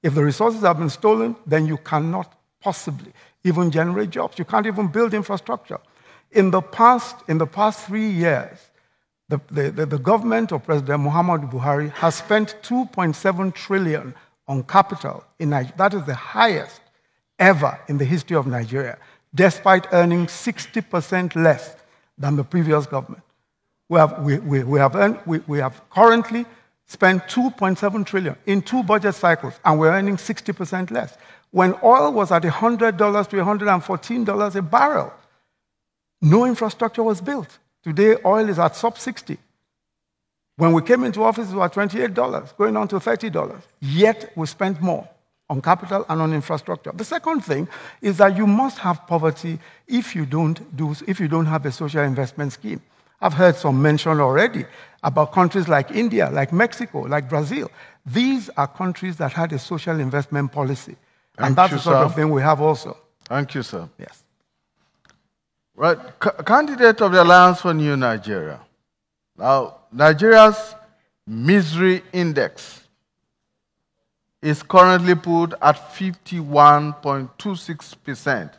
If the resources have been stolen, then you cannot possibly even generate jobs. You can't even build infrastructure. In the past 3 years, the government of President Muhammadu Buhari has spent 2.7 trillion on capital in Nigeria. That is the highest ever in the history of Nigeria, despite earning 60% less than the previous government. We have currently spent 2.7 trillion in 2 budget cycles, and we're earning 60% less. When oil was at $100 to $114 a barrel, no infrastructure was built. Today, oil is at sub-60. When we came into office, it was $28, going on to $30. Yet, we spent more on capital and on infrastructure. The second thing is that you must have poverty if you don't have a social investment scheme. I've heard some mention already about countries like India, like Mexico, like Brazil. These are countries that had a social investment policy. And that's the sort of thing we have also. Thank you, sir. Yes. Right. Candidate of the Alliance for New Nigeria. Now, Nigeria's misery index is currently put at 51.26%,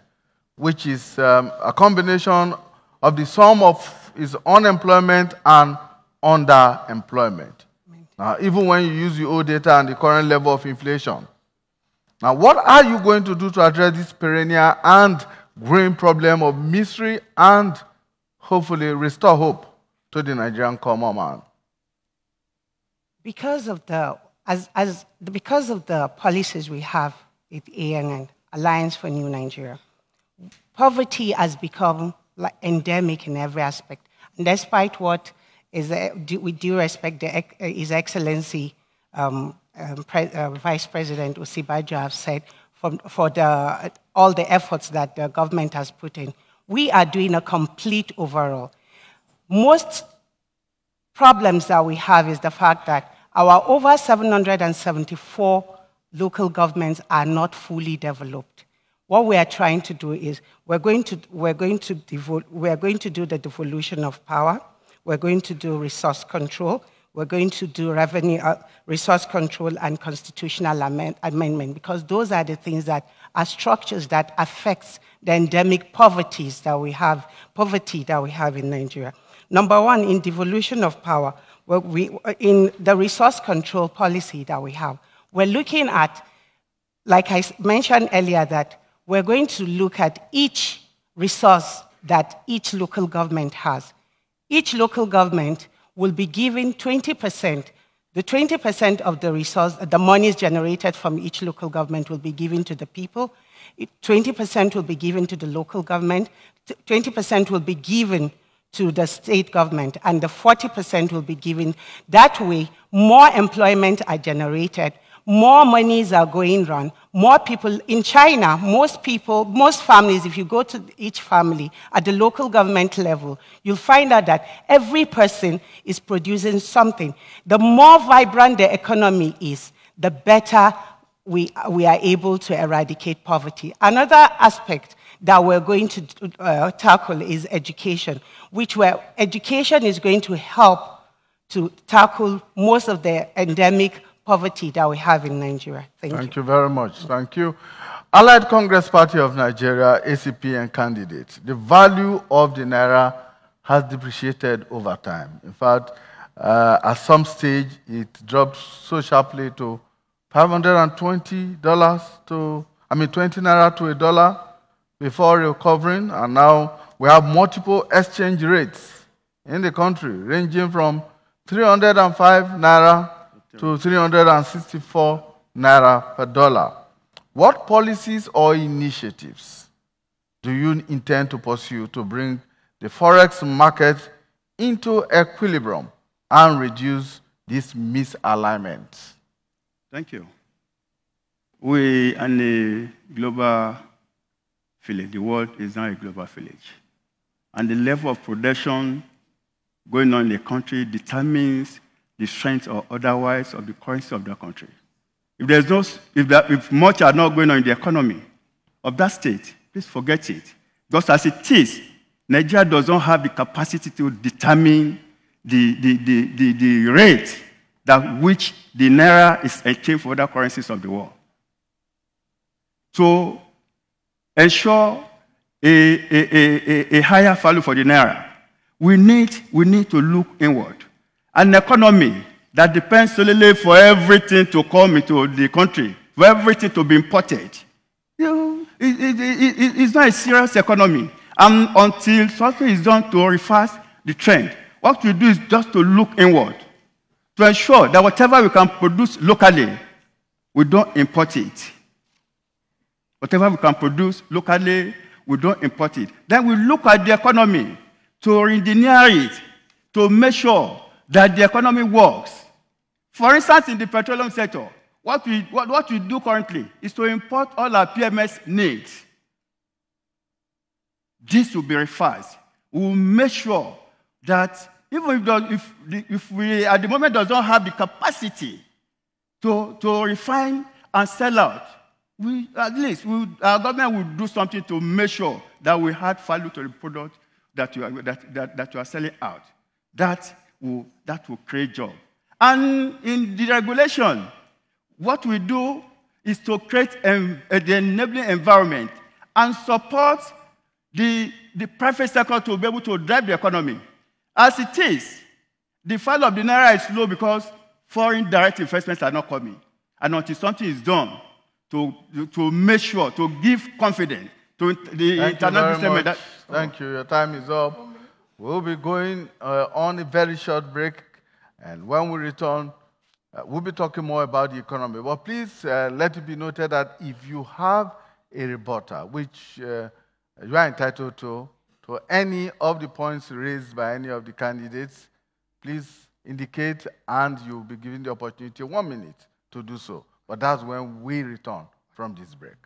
which is a combination of the sum of its unemployment and underemployment. Now, even when you use the old data and the current level of inflation. Now, what are you going to do to address this perennial and growing problem of misery and hopefully restore hope to the Nigerian common man? Because of the policies we have with ANN, Alliance for New Nigeria, poverty has become endemic in every aspect. And despite what is, with due respect, His Excellency Vice President Osinbajo have said, for all the efforts that the government has put in, we are doing a complete overhaul. Most problems that we have is the fact that our over 774 local governments are not fully developed. What we are trying to do is we're going to do the devolution of power. We're going to do resource control. We're going to do revenue, resource control and constitutional amendment, because those are the things that are structures that affects the endemic poverty that we have in Nigeria. Number one, in devolution of power, in the resource control policy that we have, we're looking at, like I mentioned earlier, that we're going to look at each resource that each local government has. Each local government will be given 20%. The 20% of the resource, the monies generated from each local government will be given to the people. 20% will be given to the local government. 20% will be given to the state government, and the 40% will be given. That way, more employment are generated, more monies are going around, more people. In China, most families, if you go to each family at the local government level, you'll find out that every person is producing something. The more vibrant the economy is, the better we are able to eradicate poverty. Another aspect that we're going to tackle is education, education is going to help to tackle most of the endemic poverty that we have in Nigeria. Thank you very much. Thank you. Allied Congress Party of Nigeria, ACPN candidate. The value of the Naira has depreciated over time. In fact, at some stage, it dropped so sharply to $520 to, 20 Naira to $1 before recovering. And now we have multiple exchange rates in the country, ranging from 305 Naira to 364 Naira per dollar. What policies or initiatives do you intend to pursue to bring the forex market into equilibrium and reduce this misalignment? Thank you. We are in a global village. The world is now a global village. And the level of production going on in the country determines the strength or otherwise of the currency of the country. If much are not going on in the economy of that state, please forget it. Because as it is, Nigeria does not have the capacity to determine the rate that which the Naira is exchanged for other currencies of the world. to ensure a higher value for the naira, we need to look inward. An economy that depends solely for everything to come into the country, for everything to be imported, it's not a serious economy. And until something is done to reverse the trend, what we do is just to look inward, to ensure that whatever we can produce locally, we don't import it. Whatever we can produce locally, we don't import it. Then we look at the economy to re-engineer it, to make sure that the economy works. For instance, in the petroleum sector, what we do currently is to import all our PMS needs. This will be reversed. We will make sure that even if we at the moment does not have the capacity to refine and sell out, our government will do something to make sure that we add value to the product that you are selling out. That will create jobs. And in the regulation, what we do is to create the enabling environment and support the private sector to be able to drive the economy. As it is, the value of the naira is low because foreign direct investments are not coming. And until something is done to make sure, to give confidence to the international business. Thank you. Your time is up. We'll be going on a very short break. And when we return, we'll be talking more about the economy. But please let it be noted that if you have a rebuttal, which you are entitled to any of the points raised by any of the candidates, please indicate and you'll be given the opportunity 1 minute to do so. But that's when we return from this break.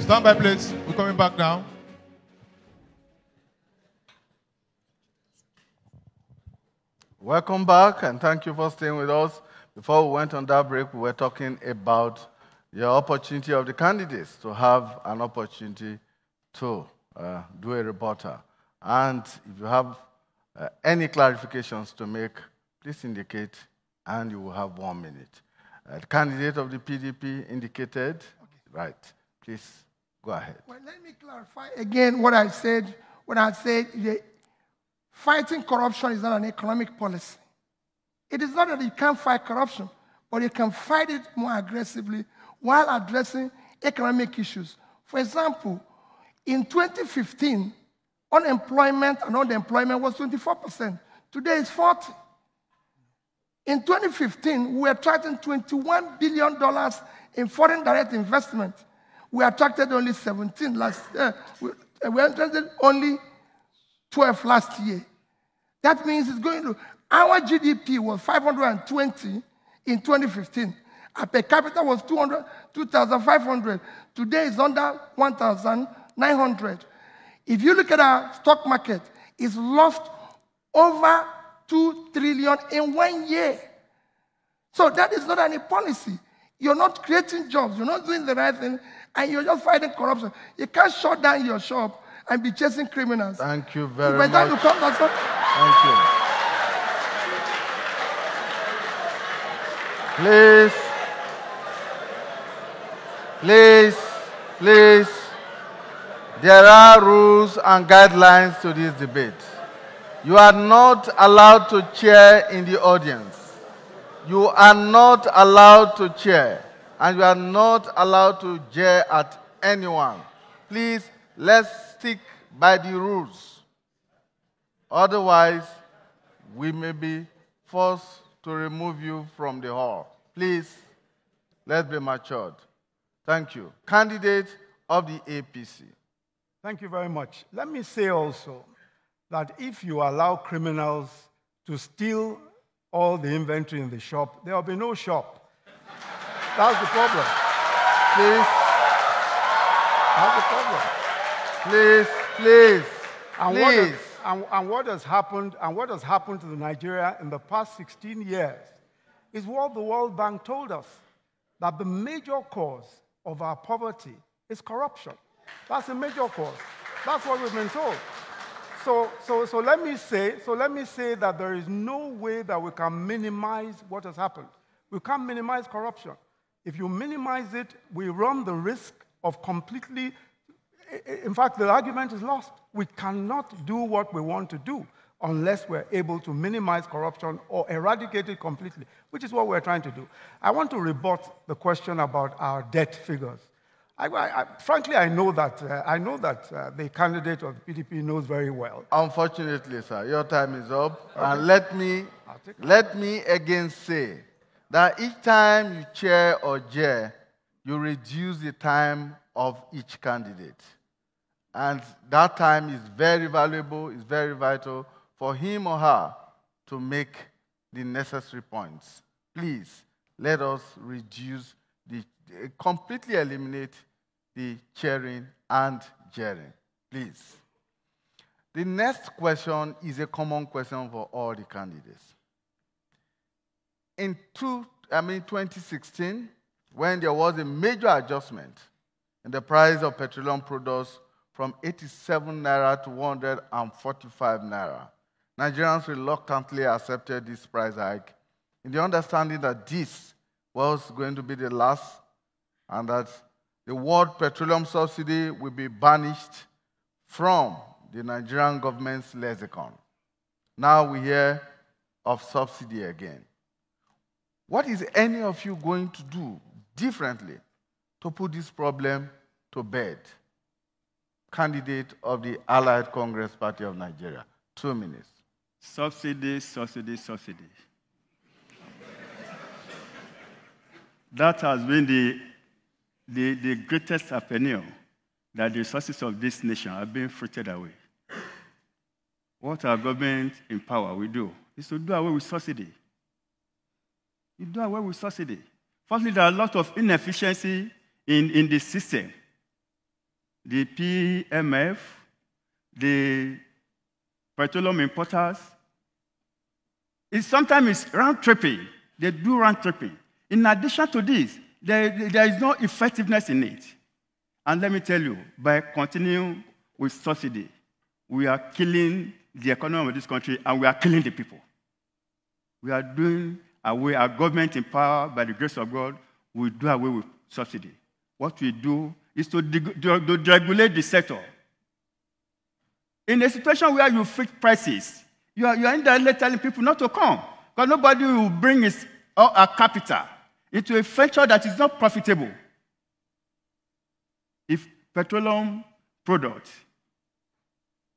Stand by, please. We're coming back now. Welcome back, and thank you for staying with us. Before we went on that break, we were talking about the opportunity of the candidates to have an opportunity to do a rebuttal. And if you have any clarifications to make, please indicate, and you will have 1 minute. The candidate of the PDP indicated. Okay. Right. Please go ahead. Well, let me clarify again what I said when I said fighting corruption is not an economic policy. It is not that you can't fight corruption, but you can fight it more aggressively while addressing economic issues. For example, in 2015, unemployment and underemployment was 24%. Today it's 40%. In 2015, we attracted $21 billion in foreign direct investment. We attracted only 17 last year. We attracted only 12 last year. That means it's going to, our GDP was 520 in 2015. Our per capita was 2,500. Today it's under 1,900. If you look at our stock market, it's lost over 2 trillion in 1 year. So that is not any policy. You're not creating jobs. You're not doing the right thing, and you're just fighting corruption. You can't shut down your shop and be chasing criminals. Thank you very much. Thank you. Please. There are rules and guidelines to this debate. You are not allowed to cheer in the audience. You are not allowed to cheer. And you are not allowed to jeer at anyone. Please, let's stick by the rules. Otherwise, we may be forced to remove you from the hall. Please, let's be matured. Thank you. Candidate of the APC. Thank you very much. Let me say also that if you allow criminals to steal all the inventory in the shop, there will be no shop. That's the problem. Please. That's the problem. Please. And what has happened to Nigeria in the past 16 years is what the World Bank told us, that the major cause of our poverty is corruption. That's a major cause. That's what we've been told. So let me say that there is no way that we can minimize what has happened. We can't minimize corruption. If you minimize it, we run the risk of completely, in fact, the argument is lost. We cannot do what we want to do unless we're able to minimize corruption or eradicate it completely, which is what we're trying to do. I want to rebut the question about our debt figures. Frankly, I know that the candidate of the PDP knows very well. Unfortunately, sir, your time is up. Okay. And let me again say that each time you chair or jeer, you reduce the time of each candidate. And that time is very valuable, is very vital for him or her to make the necessary points. Please, let us reduce completely eliminate the chairing and jeering. Please. The next question is a common question for all the candidates. In 2016, when there was a major adjustment in the price of petroleum products from 87 naira to 145 naira, Nigerians reluctantly accepted this price hike in the understanding that this was going to be the last and that the word petroleum subsidy will be banished from the Nigerian government's lexicon. Now we hear of subsidy again. What is any of you going to do differently to put this problem to bed? Candidate of the Allied Congress Party of Nigeria. 2 minutes. Subsidy. That has been the greatest appeal that the resources of this nation are being frittered away. What our government in power will do is to do away with subsidy. You do away with subsidy. Firstly, there are a lot of inefficiency in the system. the PMF, the petroleum importers. Sometimes it's round-tripping. They do round-tripping. In addition to this, there is no effectiveness in it. And let me tell you, by continuing with subsidy, we are killing the economy of this country and we are killing the people. We are doing away, our government in power, by the grace of God, will do away with subsidy. What we do is to deregulate the sector. In a situation where you fix prices, you are indirectly telling people not to come, because nobody will bring a capital into a venture that is not profitable. If petroleum product,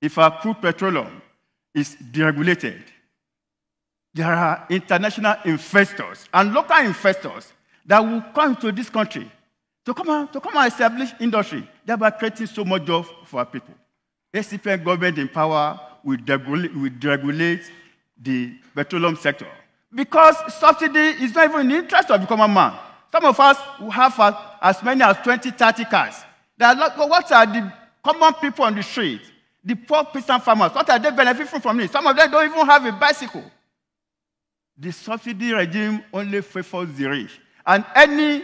if our crude petroleum is deregulated, there are international investors and local investors that will come to this country to come and establish industry, thereby creating so much jobs for our people. ACPN government in power will deregulate the petroleum sector. Because subsidy is not even in the interest of the common man. Some of us will have as many as 20, 30 cars. What are the common people on the street? The poor peasant farmers, what are they benefiting from it? Some of them don't even have a bicycle. The subsidy regime only favors the rich. And any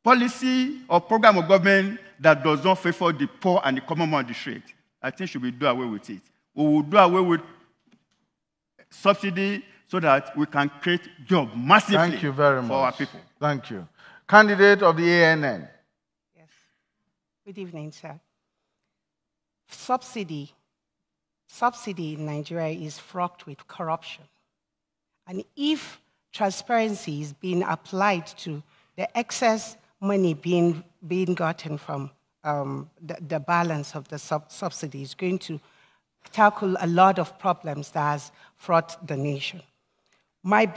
policy or program of government that does not favor the poor and the common man on the street, I think should be do away with it. We will do away with subsidy so that we can create jobs massively. Thank you very much for our people. Thank you. Candidate of the ANN. Yes. Good evening, sir. Subsidy in Nigeria is fraught with corruption. And if transparency is being applied to the excess money being gotten from the balance of the subsidy, is going to tackle a lot of problems that has fraught the nation. What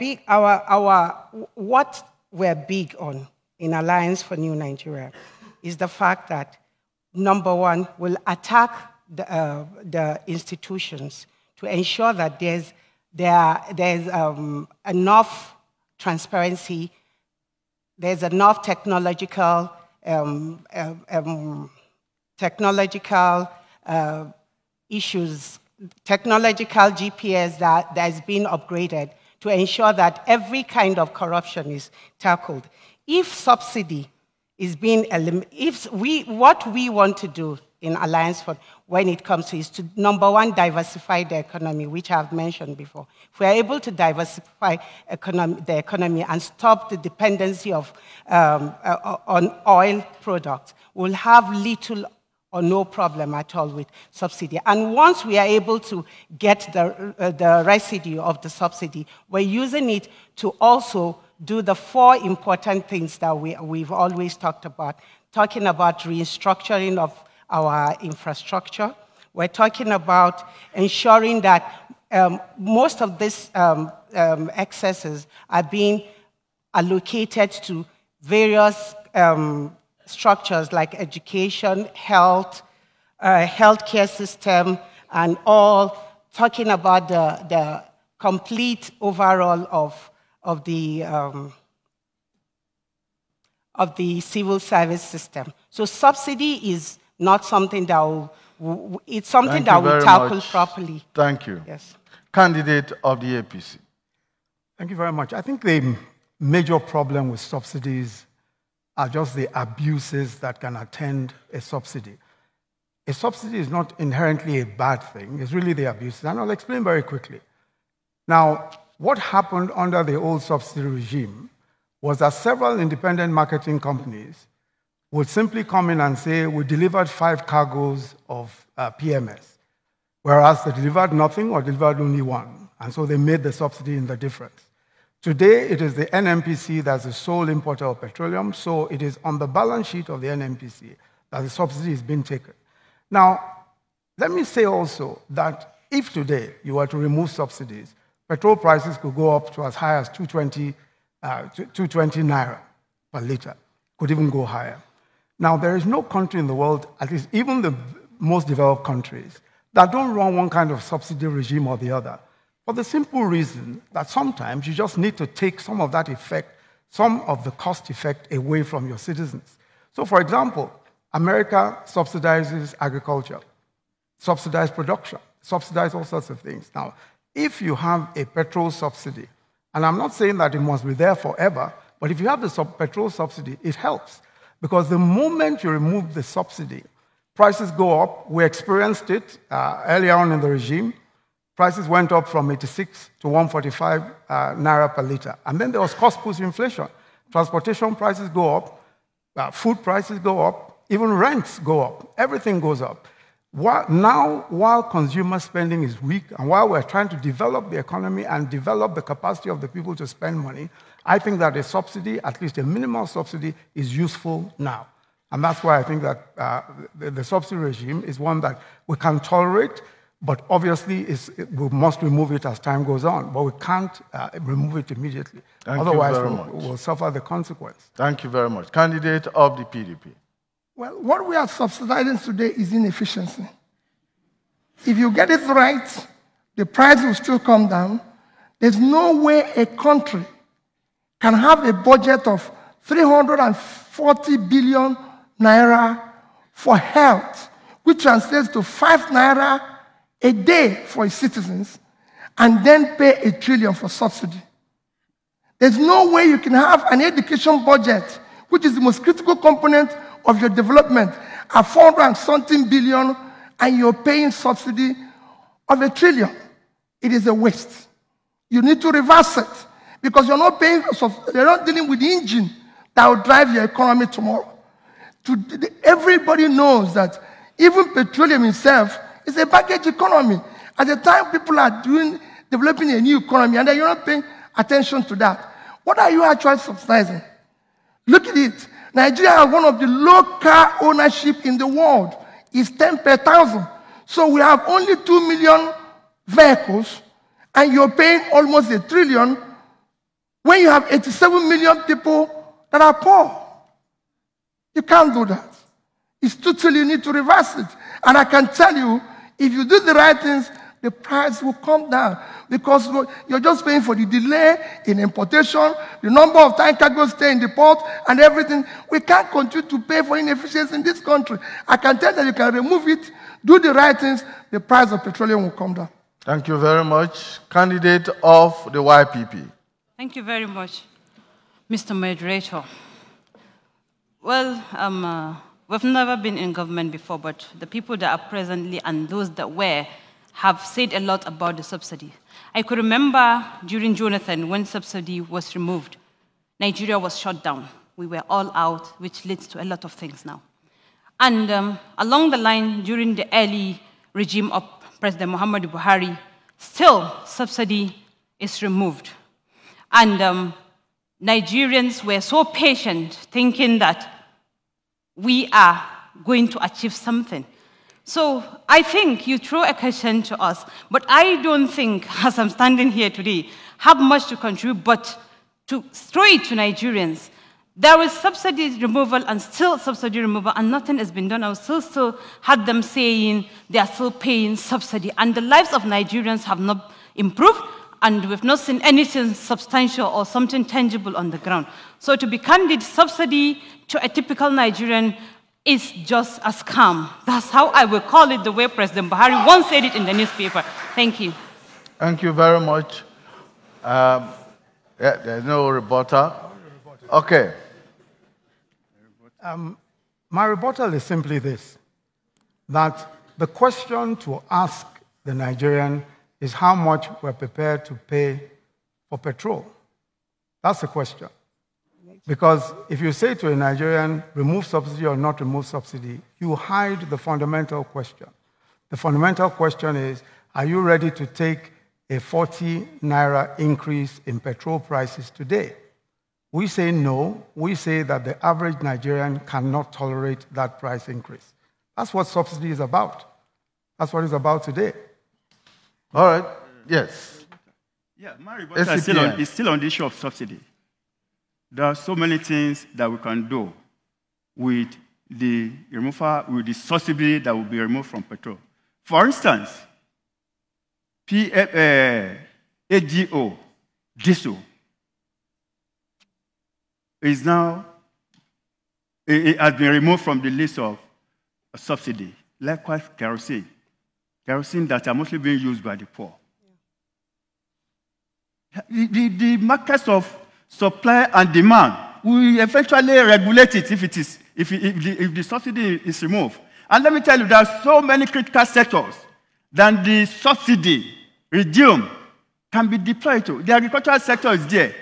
we're big on in Alliance for New Nigeria is the fact that, number one, we'll attack the institutions to ensure that there's enough transparency, there's enough technological issues, technological GPS that is being upgraded to ensure that every kind of corruption is tackled. If subsidy is being eliminated, what we want to do in Alliance for when it comes to is to, number one, diversify the economy, which I've mentioned before. If we are able to diversify the economy and stop the dependency on oil products, we'll have little or no problem at all with subsidy. And once we are able to get the residue of the subsidy, we're using it to also do the four important things that we've always talked about, talking about restructuring of our infrastructure. We're talking about ensuring that most of these excesses are being allocated to various structures like education, health, healthcare system, and all, talking about the complete overall of the civil service system. So subsidy is not something that it's something that will tackle properly. Thank you. Yes. Candidate of the APC. Thank you very much. I think the major problem with subsidies are just the abuses that can attend a subsidy. A subsidy is not inherently a bad thing. It's really the abuses. And I'll explain very quickly. Now, what happened under the old subsidy regime was that several independent marketing companies would simply come in and say, we delivered 5 cargoes of PMS, whereas they delivered nothing or delivered only 1. And so they made the subsidy in the difference. Today, it is the NNPC that's the sole importer of petroleum, so it is on the balance sheet of the NNPC that the subsidy is being taken. Now, let me say also that if today you were to remove subsidies, petrol prices could go up to as high as 220 naira per liter, could even go higher. Now, there is no country in the world, at least even the most developed countries, that don't run one kind of subsidy regime or the other, for the simple reason that sometimes you just need to take some of that effect, some of the cost effect away from your citizens. So, for example, America subsidizes agriculture, subsidizes production, subsidizes all sorts of things. Now, if you have a petrol subsidy, and I'm not saying that it must be there forever, but if you have the petrol subsidy, it helps. Because the moment you remove the subsidy, prices go up. We experienced it earlier on in the regime. Prices went up from 86 to 145 naira per liter. And then there was cost-push inflation. Transportation prices go up, food prices go up, even rents go up. Everything goes up. While consumer spending is weak, and while we're trying to develop the economy and develop the capacity of the people to spend money, I think that a subsidy, at least a minimal subsidy, is useful now. And that's why I think that the subsidy regime is one that we can tolerate, but obviously we must remove it as time goes on. But we can't remove it immediately. Otherwise, we'll suffer the consequence. Thank you very much. Candidate of the PDP. Well, what we are subsidizing today is inefficiency. If you get it right, the price will still come down. There's no way a country can have a budget of 340 billion naira for health, which translates to 5 naira a day for its citizens, and then pay 1 trillion for subsidy. There's no way you can have an education budget, which is the most critical component of your development, at 400 and something billion, and you're paying subsidy of 1 trillion. It is a waste. You need to reverse it, because you're not paying, you're not dealing with the engine that will drive your economy tomorrow. Everybody knows that even petroleum itself is a baggage economy. At the time people are developing a new economy, and then you're not paying attention to that. What are you actually subsidizing? Look at it. Nigeria has one of the low car ownership in the world. It's 10 per 1,000. So we have only 2 million vehicles, and you're paying almost 1 trillion when you have 87 million people that are poor. You can't do that. It's totally, you need to reverse it. And I can tell you, if you do the right things, the price will come down, because you're just paying for the delay in importation, the number of time cargoes stay in the port, and everything. We can't continue to pay for inefficiency in this country. I can tell that you can remove it, do the right things, the price of petroleum will come down. Thank you very much. Candidate of the YPP. Thank you very much, Mr. Moderator. Well, we've never been in government before, but the people that are presently and those that were have said a lot about the subsidy. I could remember during Jonathan when subsidy was removed, Nigeria was shut down. We were all out, which leads to a lot of things now. And along the line, during the early regime of President Muhammadu Buhari, still subsidy is removed. And Nigerians were so patient, thinking that we are going to achieve something. So I think you throw a question to us, but I don't think, as I'm standing here today, have much to contribute, but to throw it to Nigerians. There was subsidy removal and still subsidy removal, and nothing has been done. I still had them saying they are still paying subsidy, and the lives of Nigerians have not improved, and we've not seen anything substantial or something tangible on the ground. So to be candid, subsidy to a typical Nigerian is just a scam. That's how I will call it, the way President Buhari once said it in the newspaper. Thank you. Thank you very much. There's no rebuttal. Okay. My rebuttal is simply this, that the question to ask the Nigerian is how much we're prepared to pay for petrol. That's the question. Because if you say to a Nigerian, remove subsidy or not remove subsidy, you hide the fundamental question. The fundamental question is, are you ready to take a 40 naira increase in petrol prices today? We say no. We say that the average Nigerian cannot tolerate that price increase. That's what subsidy is about. That's what it's about today. All right. Yes. Yeah, my rebuttal is still on the issue of subsidy. There are so many things that we can do with the removal, with the subsidy that will be removed from petrol. For instance, AGO, Getso, is now, it has been removed from the list of subsidy. Likewise, kerosene. Kerosene that are mostly being used by the poor. The markets of supply and demand will eventually regulate it if the subsidy is removed. And let me tell you, there are so many critical sectors that the subsidy regime can be deployed to. The agricultural sector is there.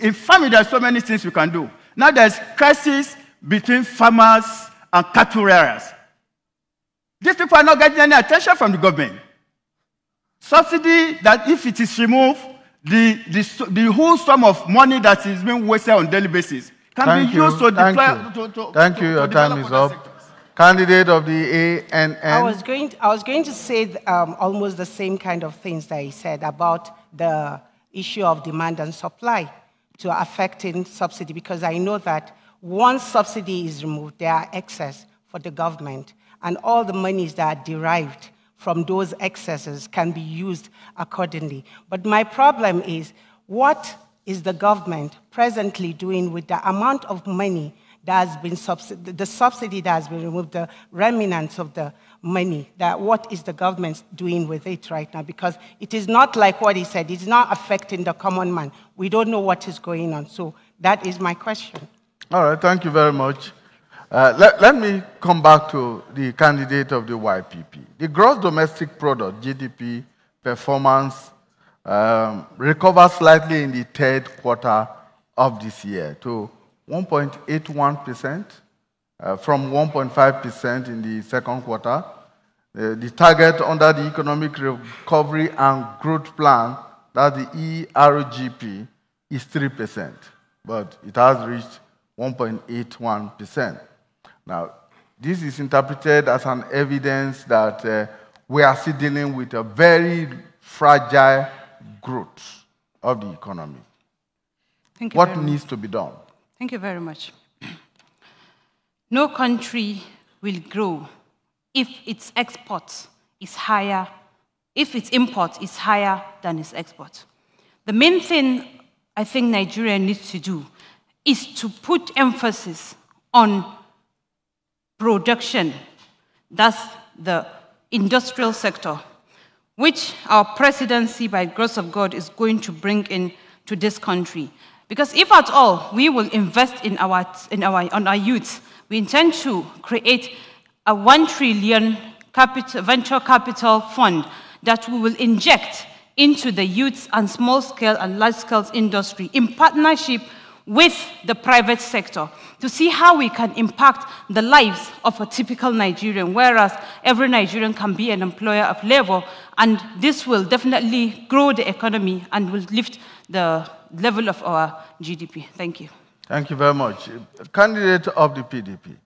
In farming, there are so many things we can do. Now there's crisis between farmers and cattle rearers. These people are not getting any attention from the government. Subsidy, that if it is removed, the whole sum of money that is being wasted on a daily basis can be used to deploy. Thank you. Your time is up. Candidate of the ANN. I was going to say almost the same kind of things that he said about the issue of demand and supply to affecting subsidy, because I know that once subsidy is removed, there are excess for the government, and all the monies that are derived from those excesses can be used accordingly. But my problem is, what is the government presently doing with the amount of money that has been the subsidy that has been removed, the remnants of the money, what is the government doing with it right now? Because it is not like what he said, it's not affecting the common man. We don't know what is going on. So that is my question. All right, thank you very much. Let me come back to the candidate of the YPP. The gross domestic product, GDP, performance recovered slightly in the third quarter of this year to 1.81% from 1.5% in the second quarter. The target under the Economic Recovery and Growth Plan, that's the ERGP, is 3%, but it has reached 1.81%. Now, this is interpreted as an evidence that we are still dealing with a very fragile growth of the economy. Thank you. What needs to be done? Thank you very much. No country will grow if its export is higher, if its import is higher than its export. The main thing I think Nigeria needs to do is to put emphasis on production, that's the industrial sector, which our presidency, by the grace of God, is going to bring in to this country. Because if at all we will invest on our youth, we intend to create a 1 trillion venture capital fund that we will inject into the youth and small-scale and large-scale industry in partnership with the private sector to see how we can impact the lives of a typical Nigerian, whereas every Nigerian can be an employer of labor, and this will definitely grow the economy and will lift the level of our GDP. Thank you. Thank you very much. Candidate of the PDP.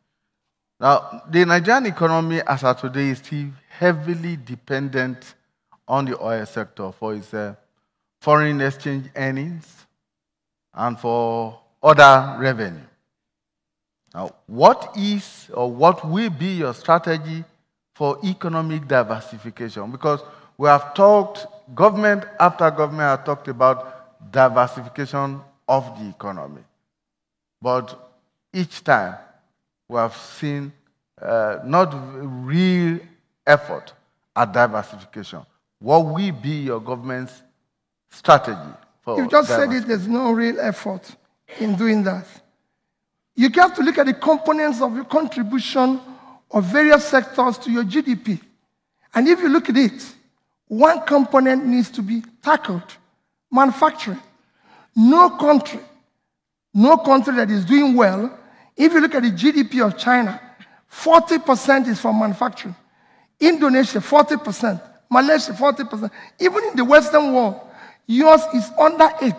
Now, the Nigerian economy as of today is still heavily dependent on the oil sector for its foreign exchange earnings and for other revenue. Now, what is or what will be your strategy for economic diversification? Because we have talked, government after government have talked about diversification of the economy. But each time we have seen not real effort at diversification. What will be your government's strategy? You just said it, there's no real effort in doing that. You have to look at the components of your contribution of various sectors to your GDP. And if you look at it, one component needs to be tackled: manufacturing. No country that is doing well, if you look at the GDP of China, 40% is from manufacturing. Indonesia, 40%. Malaysia, 40%. Even in the Western world, yours is under 8,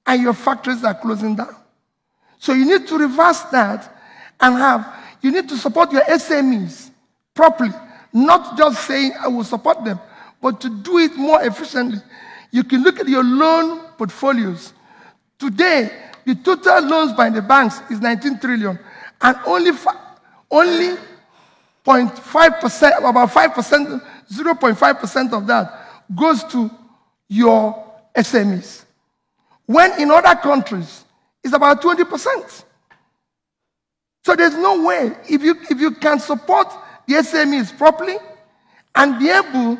and your factories are closing down. So you need to reverse that and you need to support your SMEs properly, not just saying, I will support them, but to do it more efficiently. You can look at your loan portfolios. Today, the total loans by the banks is 19 trillion, and only 0.5%, about 5%, 0.5% of that goes to your SMEs. When in other countries, it's about 20%. So there's no way, if you can support the SMEs properly and be able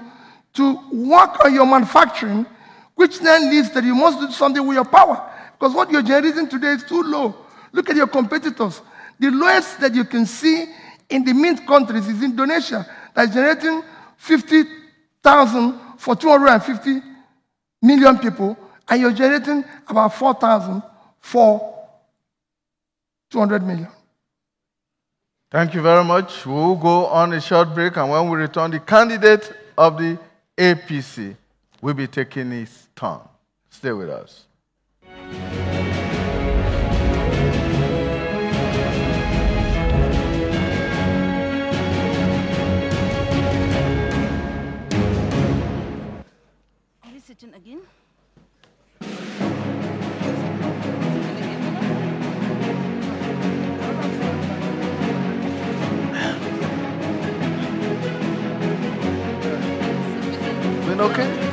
to work on your manufacturing, which then leads that you must do something with your power. Because what you're generating today is too low. Look at your competitors. The lowest that you can see in the mint countries is Indonesia, that's generating 50,000 for 250 million people, and you're generating about 4,000 for 200 million. Thank you very much. We will go on a short break, and when we return, the candidate of the APC will be taking his turn. Stay with us. Are we sitting again? Been okay?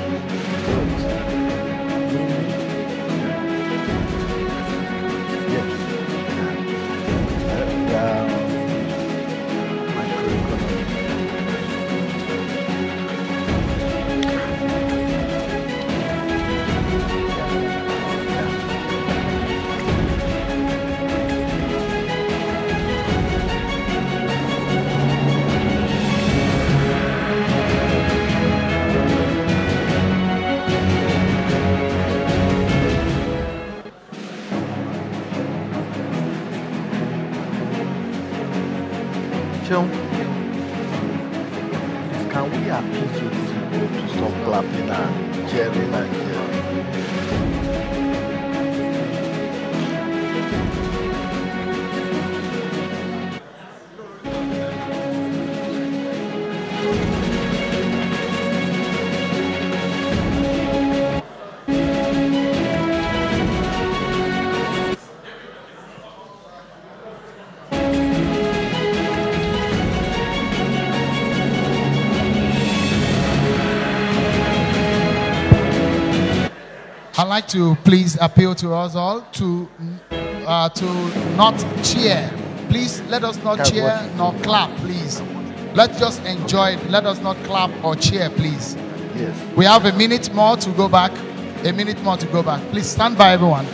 Can we appeal to these people to stop clapping and cheering and cheering? I'd like to please appeal to us all to not cheer. Please let us not cheer nor clap, please. Let's just enjoy it. Let us not clap or cheer, please. Yes. We have a minute more to go back. A minute more to go back. Please stand by, everyone.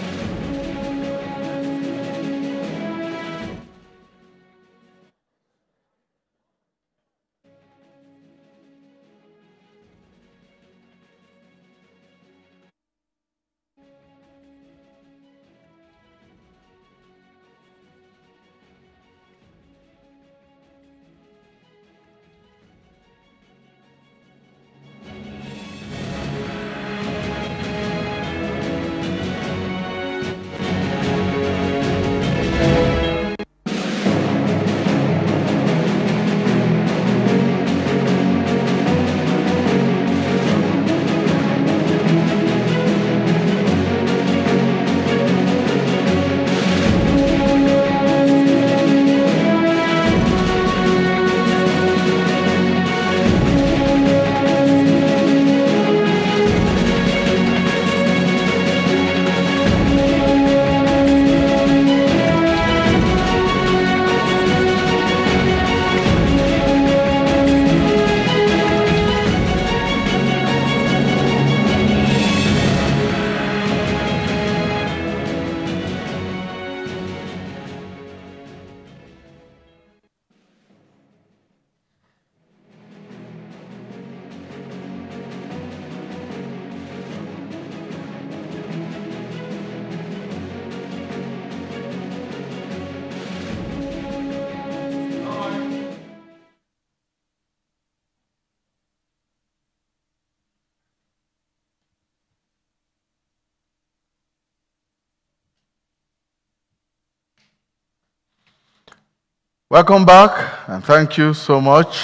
Welcome back, and thank you so much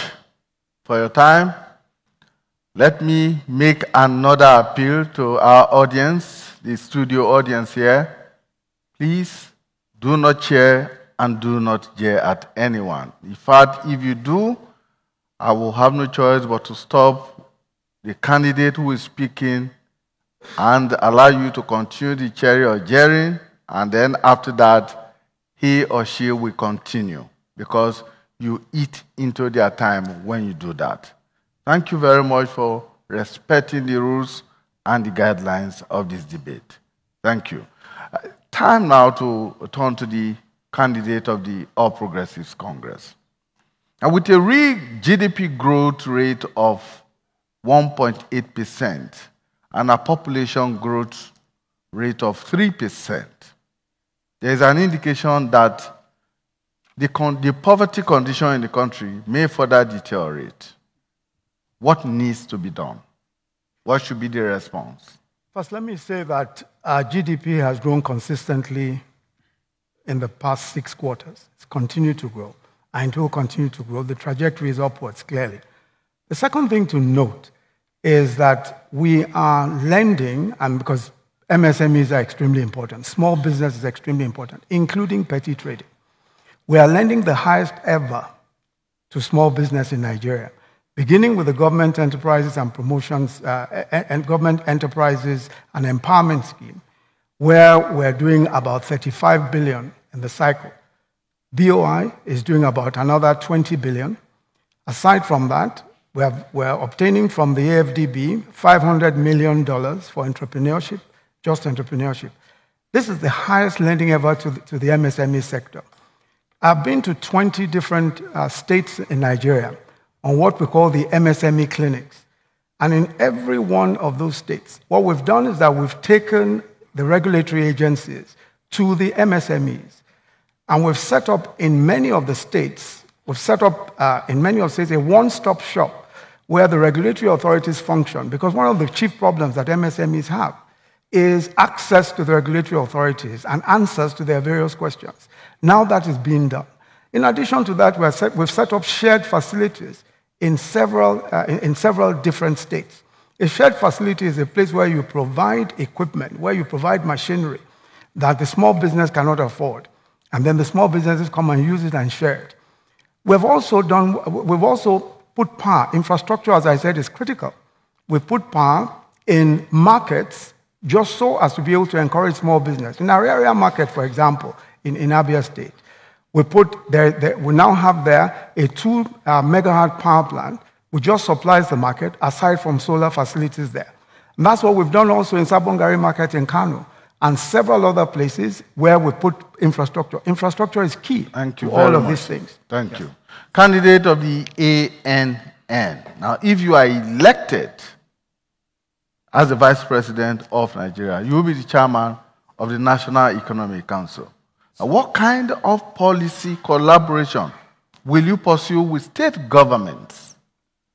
for your time. Let me make another appeal to our audience, the studio audience here. Please do not cheer and do not jeer at anyone. In fact, if you do, I will have no choice but to stop the candidate who is speaking and allow you to continue the cheering or jeering, and then after that, he or she will continue because you eat into their time when you do that. Thank you very much for respecting the rules and the guidelines of this debate. Thank you. Time now to turn to the candidate of the All Progressives Congress. And with a real GDP growth rate of 1.8% and a population growth rate of 3%, there is an indication that the poverty condition in the country may further deteriorate. What needs to be done? What should be the response? First, let me say that our GDP has grown consistently in the past 6 quarters. It's continued to grow, and it will continue to grow. The trajectory is upwards, clearly. The second thing to note is that we are lending, and because MSMEs are extremely important, small business is extremely important, including petty trading. We are lending the highest ever to small business in Nigeria, beginning with the government enterprises and promotions, and government enterprises and empowerment scheme, where we're doing about 35 billion in the cycle. BOI is doing about another 20 billion. Aside from that, we're obtaining from the AFDB $500 million for entrepreneurship, just entrepreneurship. This is the highest lending ever to the MSME sector. I've been to 20 different states in Nigeria on what we call the MSME clinics. And in every one of those states, what we've done is that we've taken the regulatory agencies to the MSMEs. And we've set up in many of the states, a one-stop shop where the regulatory authorities function. Because one of the chief problems that MSMEs have is access to the regulatory authorities and answers to their various questions. Now that is being done. In addition to that, we've set up shared facilities in several different states. A shared facility is a place where you provide equipment, where you provide machinery that the small business cannot afford. And then the small businesses come and use it and share it. We've also put power. Infrastructure, as I said, is critical. We've put power in markets just so as to be able to encourage small business. In our area market, for example, in Abia State, we now have there a 2 megawatt power plant which just supplies the market aside from solar facilities there. And that's what we've done also in Sabongari Market in Kano and several other places where we put infrastructure. Infrastructure is key to all of these things. Thank you. Candidate of the ANN. Now, if you are elected as the Vice President of Nigeria, you will be the chairman of the National Economic Council. Now, what kind of policy collaboration will you pursue with state governments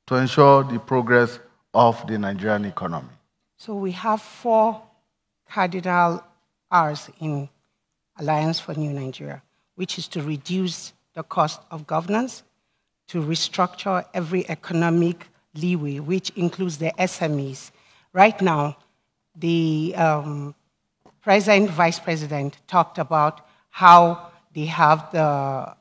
to ensure the progress of the Nigerian economy? So we have 4 cardinal R's in Alliance for New Nigeria, which is to reduce the cost of governance, to restructure every economic leeway, which includes the SMEs. Right now, the President, Vice President talked about how they have the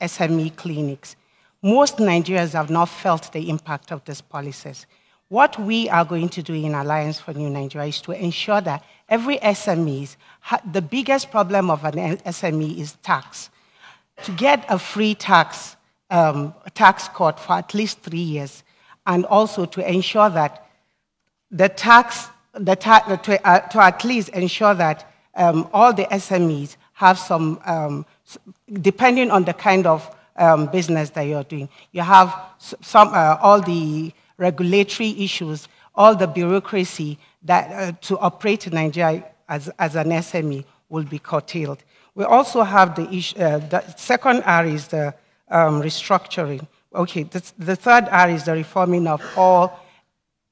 SME clinics. Most Nigerians have not felt the impact of these policies. What we are going to do in Alliance for New Nigeria is to ensure that every SME, the biggest problem of an SME is tax. To get a free tax cut for at least 3 years, and also to ensure that to at least ensure that all the SMEs have some, depending on the kind of business that you're doing, you have all the regulatory issues, all the bureaucracy that to operate in Nigeria as an SME will be curtailed. We also have the issue, the second R is the restructuring. Okay, the third R is the reforming of all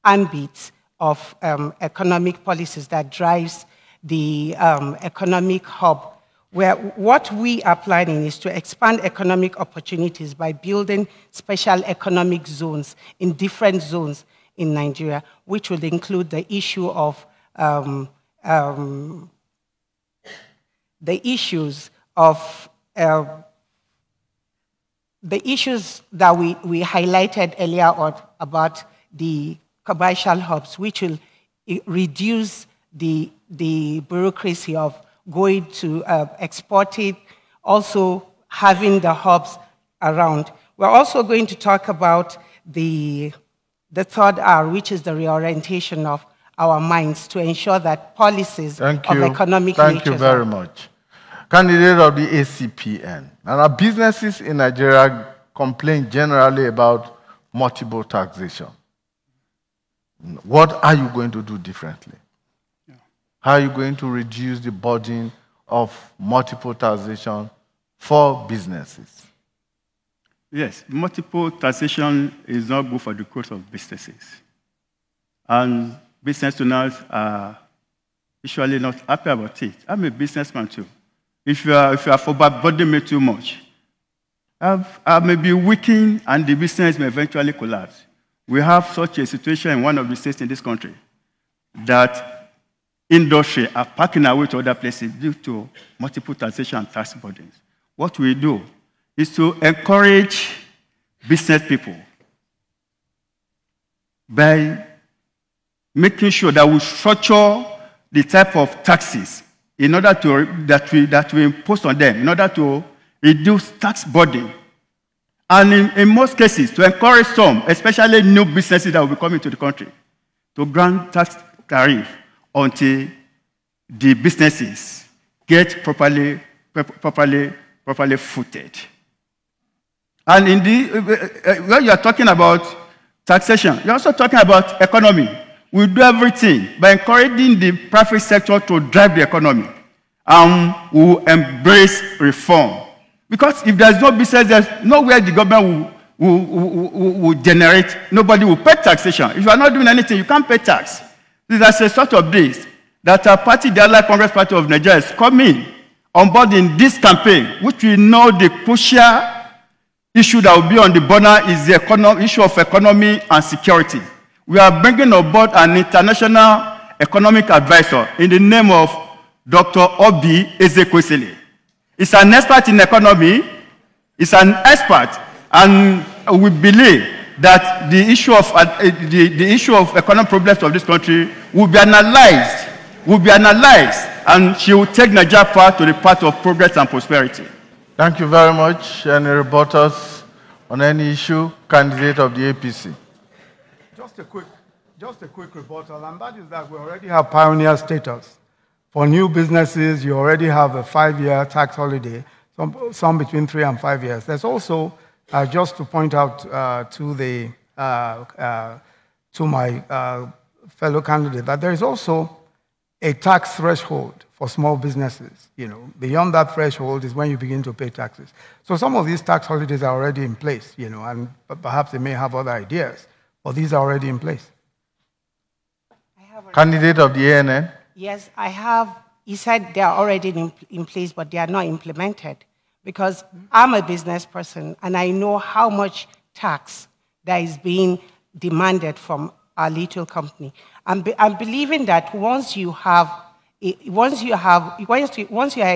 ambits of economic policies that drives the economic hub, where what we are planning is to expand economic opportunities by building special economic zones in different zones in Nigeria, which would include the issue of the issues that we highlighted earlier on about the commercial hubs, which will reduce the bureaucracy of going to export it, also having the hubs around. We're also going to talk about the third R, which is the reorientation of our minds to ensure that policies of economic nature. Thank you very much. Candidate of the ACPN. Now, businesses in Nigeria complain generally about multiple taxation. What are you going to do differently? How are you going to reduce the burden of multiple taxation for businesses? Yes, multiple taxation is not good for the growth of businesses. And business owners are usually not happy about it. I'm a businessman too. If you are for burdening me too much, I may be weakened and the business may eventually collapse. We have such a situation in one of the states in this country that industry are packing away to other places due to multiple taxation and tax burdens. What we do is to encourage business people by making sure that we structure the type of taxes in order to that we impose on them, in order to reduce tax burden. And in most cases, to encourage some, especially new businesses that will be coming to the country, to grant tax tariff until the businesses get properly footed. And when you are talking about taxation, you're also talking about economy. We do everything by encouraging the private sector to drive the economy. And we will embrace reform. Because if there's no business, there's nowhere the government will generate, nobody will pay taxation. If you are not doing anything, you can't pay tax. There's a sort of this that our party, the Allied Congress Party of Nigeria, is coming on board in this campaign, which we know the crucial issue that will be on the border is the issue of economy and security. We are bringing on board an international economic advisor in the name of Dr. Obi Ezekwesili. He's an expert in economy, he's an expert, and we believe that the issue of economic problems of this country will be analyzed, and she will take Nigeria part to the path of progress and prosperity. Thank you very much. Any reporters on any issue? Candidate of the APC. Just a quick rebuttal, and that is that we already have pioneer status. For new businesses, you already have a 5-year tax holiday, some between 3 and 5 years. There's also, just to point out to my fellow candidate, that there is also a tax threshold for small businesses. Beyond that threshold is when you begin to pay taxes. So some of these tax holidays are already in place, and perhaps they may have other ideas, but these are already in place. Candidate of the ANN? Yes, I have. He said they are already in place, but they are not implemented. Because I'm a business person, and I know how much tax that is being demanded from our little company. I'm believing that once you are a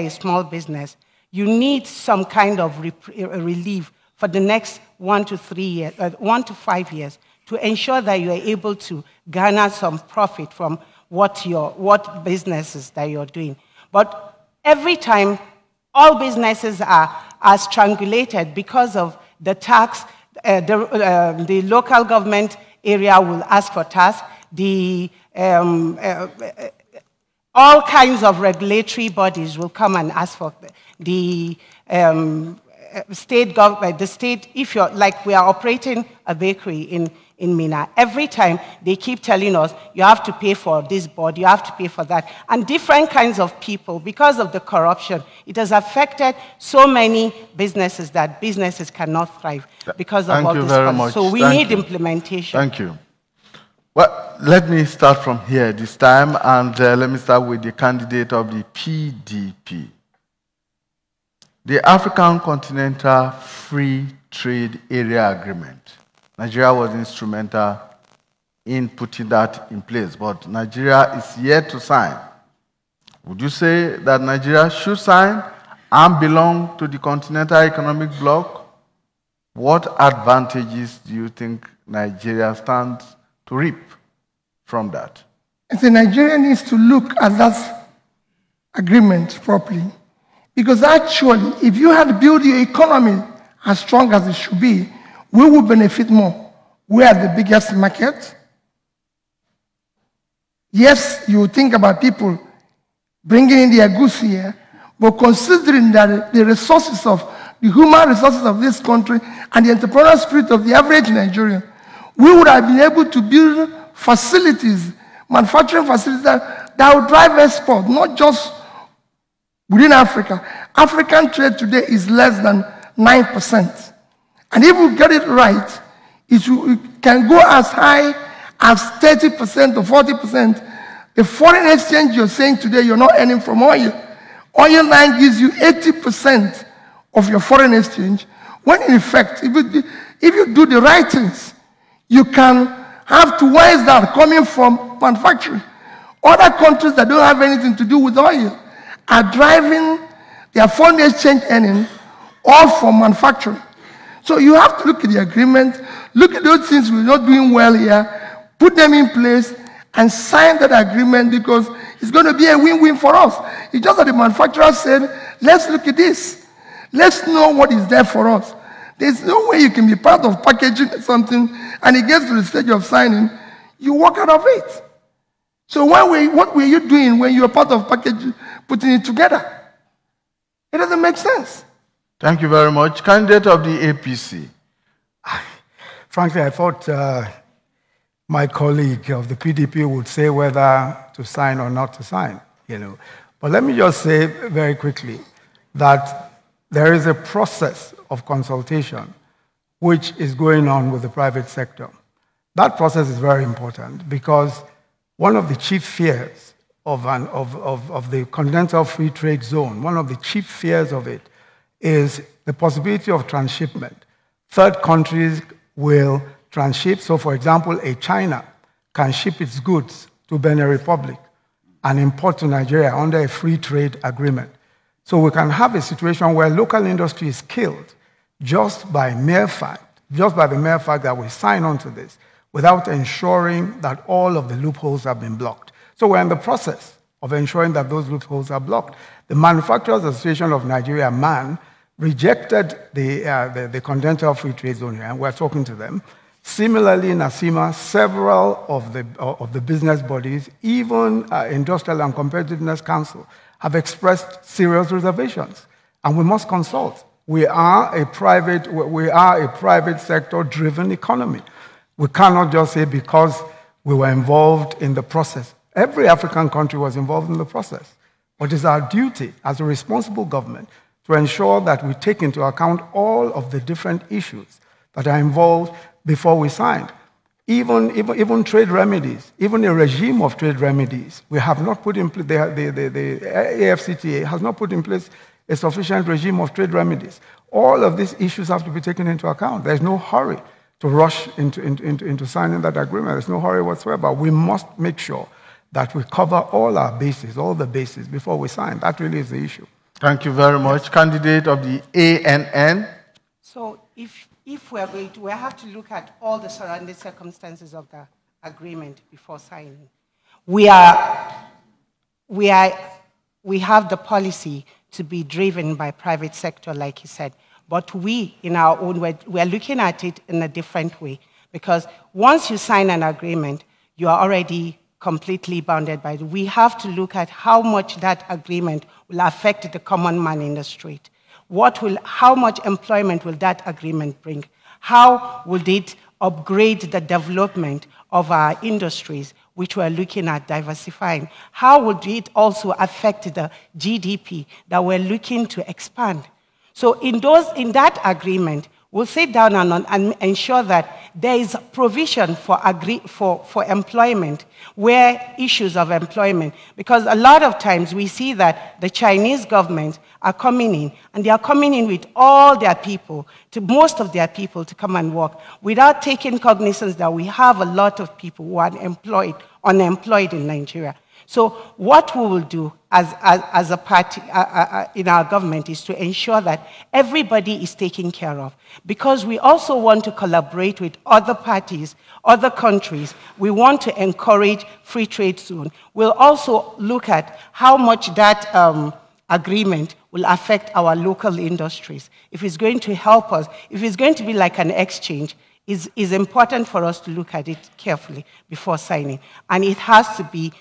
small business, you need some kind of relief for the next 1 to 5 years to ensure that you are able to garner some profit from what businesses that you're doing. But every time, all businesses are strangulated because of the tax. The local government area will ask for tax. All kinds of regulatory bodies will come and ask for the state government. The state, if you're like we are operating a bakery in Mina, every time they keep telling us, you have to pay for this board, you have to pay for that. And different kinds of people, because of the corruption, it has affected so many businesses that businesses cannot thrive because of all this. Thank you very much. So we need implementation. Thank you. Well, let me start from here this time, and let me start with the candidate of the PDP. The African Continental Free Trade Area Agreement. Nigeria was instrumental in putting that in place, but Nigeria is yet to sign. Would you say that Nigeria should sign and belong to the Continental Economic Bloc? What advantages do you think Nigeria stands to reap from that? I think Nigeria needs to look at that agreement properly. Because actually, if you had built your economy as strong as it should be, we will benefit more. We are the biggest market. Yes, you think about people bringing in their goods here, but considering that the resources of the human resources of this country and the entrepreneurial spirit of the average Nigerian, we would have been able to build facilities, manufacturing facilities that would drive export, not just within Africa. African trade today is less than 9%. And if we get it right, it can go as high as 30% or 40%. The foreign exchange you're saying today you're not earning from oil. Oil line gives you 80% of your foreign exchange, when in effect, if you do the right things, you can have towards that coming from manufacturing. Other countries that don't have anything to do with oil are driving their foreign exchange earning all from manufacturing. So you have to look at the agreement, look at those things we're not doing well here, put them in place, and sign that agreement, because it's going to be a win-win for us. It's just that the manufacturer said, let's look at this. Let's know what is there for us. There's no way you can be part of packaging something and it gets to the stage of signing, you walk out of it. So what were you doing when you were part of packaging, putting it together? It doesn't make sense. Thank you very much. Candidate of the APC. Frankly, I thought my colleague of the PDP would say whether to sign or not to sign, But let me just say very quickly that there is a process of consultation which is going on with the private sector. That process is very important because one of the chief fears of the continental free trade zone, one of the chief fears of it is the possibility of transshipment. Third countries will transship. So, for example, a China can ship its goods to Benin Republic and import to Nigeria under a free trade agreement. So we can have a situation where local industry is killed just by the mere fact that we sign on to this without ensuring that all of the loopholes have been blocked. So we're in the process of ensuring that those loopholes are blocked. The Manufacturers Association of Nigeria, MAN, rejected the continental free trade zone here, and we're talking to them. Similarly, in NASIMA, several of the business bodies, even Industrial and Competitiveness Council, have expressed serious reservations, and we must consult. We are a private sector-driven economy. We cannot just say because we were involved in the process. Every African country was involved in the process. But it's our duty as a responsible government to ensure that we take into account all of the different issues that are involved before we signed. Even trade remedies, even a regime of trade remedies, we have not put in place, the AFCTA has not put in place a sufficient regime of trade remedies. All of these issues have to be taken into account. There's no hurry to rush into signing that agreement. There's no hurry whatsoever. We must make sure that we cover all the bases before we sign. That really is the issue. Thank you very much. Candidate of the ANN. So if we're going to, we have to look at all the surrounding circumstances of the agreement before signing. We have the policy to be driven by private sector, like he said, but we, in our own way, we are looking at it in a different way, because once you sign an agreement, you are already completely bounded by it. We have to look at how much that agreement will affect the common man in the street. How much employment will that agreement bring? How will it upgrade the development of our industries, which we're looking at diversifying? How would it also affect the GDP that we're looking to expand? So in that agreement, we'll sit down and ensure that there is provision for employment, where issues of employment, because a lot of times we see that the Chinese government are coming in, and they are coming in with all their people, most of their people to come and work, without taking cognizance that we have a lot of people who are unemployed in Nigeria. So what we will do as a party in our government is to ensure that everybody is taken care of. Because we also want to collaborate with other parties, other countries. We want to encourage free trade zone. We'll also look at how much that agreement will affect our local industries. If it's going to help us, if it's going to be like an exchange, it's important for us to look at it carefully before signing. And it has to be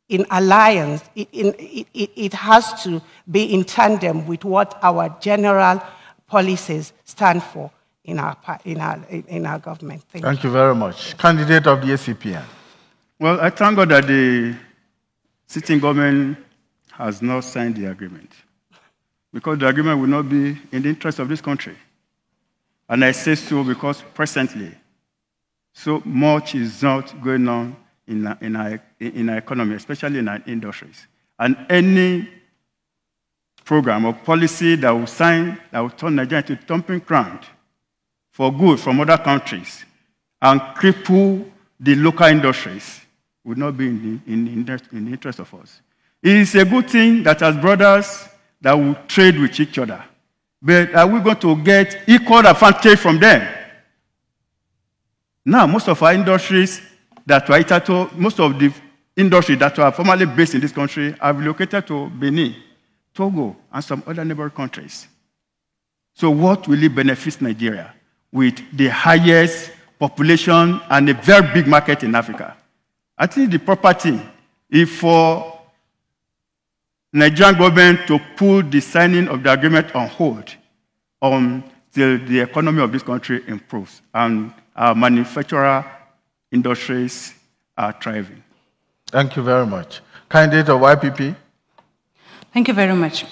in alliance, it has to be in tandem with what our general policies stand for in our government. Thank you very much. Candidate of the ACPN. Well, I thank God that the sitting government has not signed the agreement, because the agreement will not be in the interest of this country. And I say so because presently, so much is not going on in our economy, especially in our industries. And any program or policy that will turn Nigeria into a dumping ground for goods from other countries and cripple the local industries would not be in the interest of us. It is a good thing that as brothers that will trade with each other, but are we going to get equal advantage from them? Now, most of our industries that were most of the industries that were formerly based in this country are relocated to Benin, Togo, and some other neighboring countries. So what will it benefit Nigeria with the highest population and a very big market in Africa? I think the proper thing is for Nigerian government to put the signing of the agreement on hold until the economy of this country improves and our manufacturer industries are thriving. Thank you very much. Candidate of YPP. Thank you very much.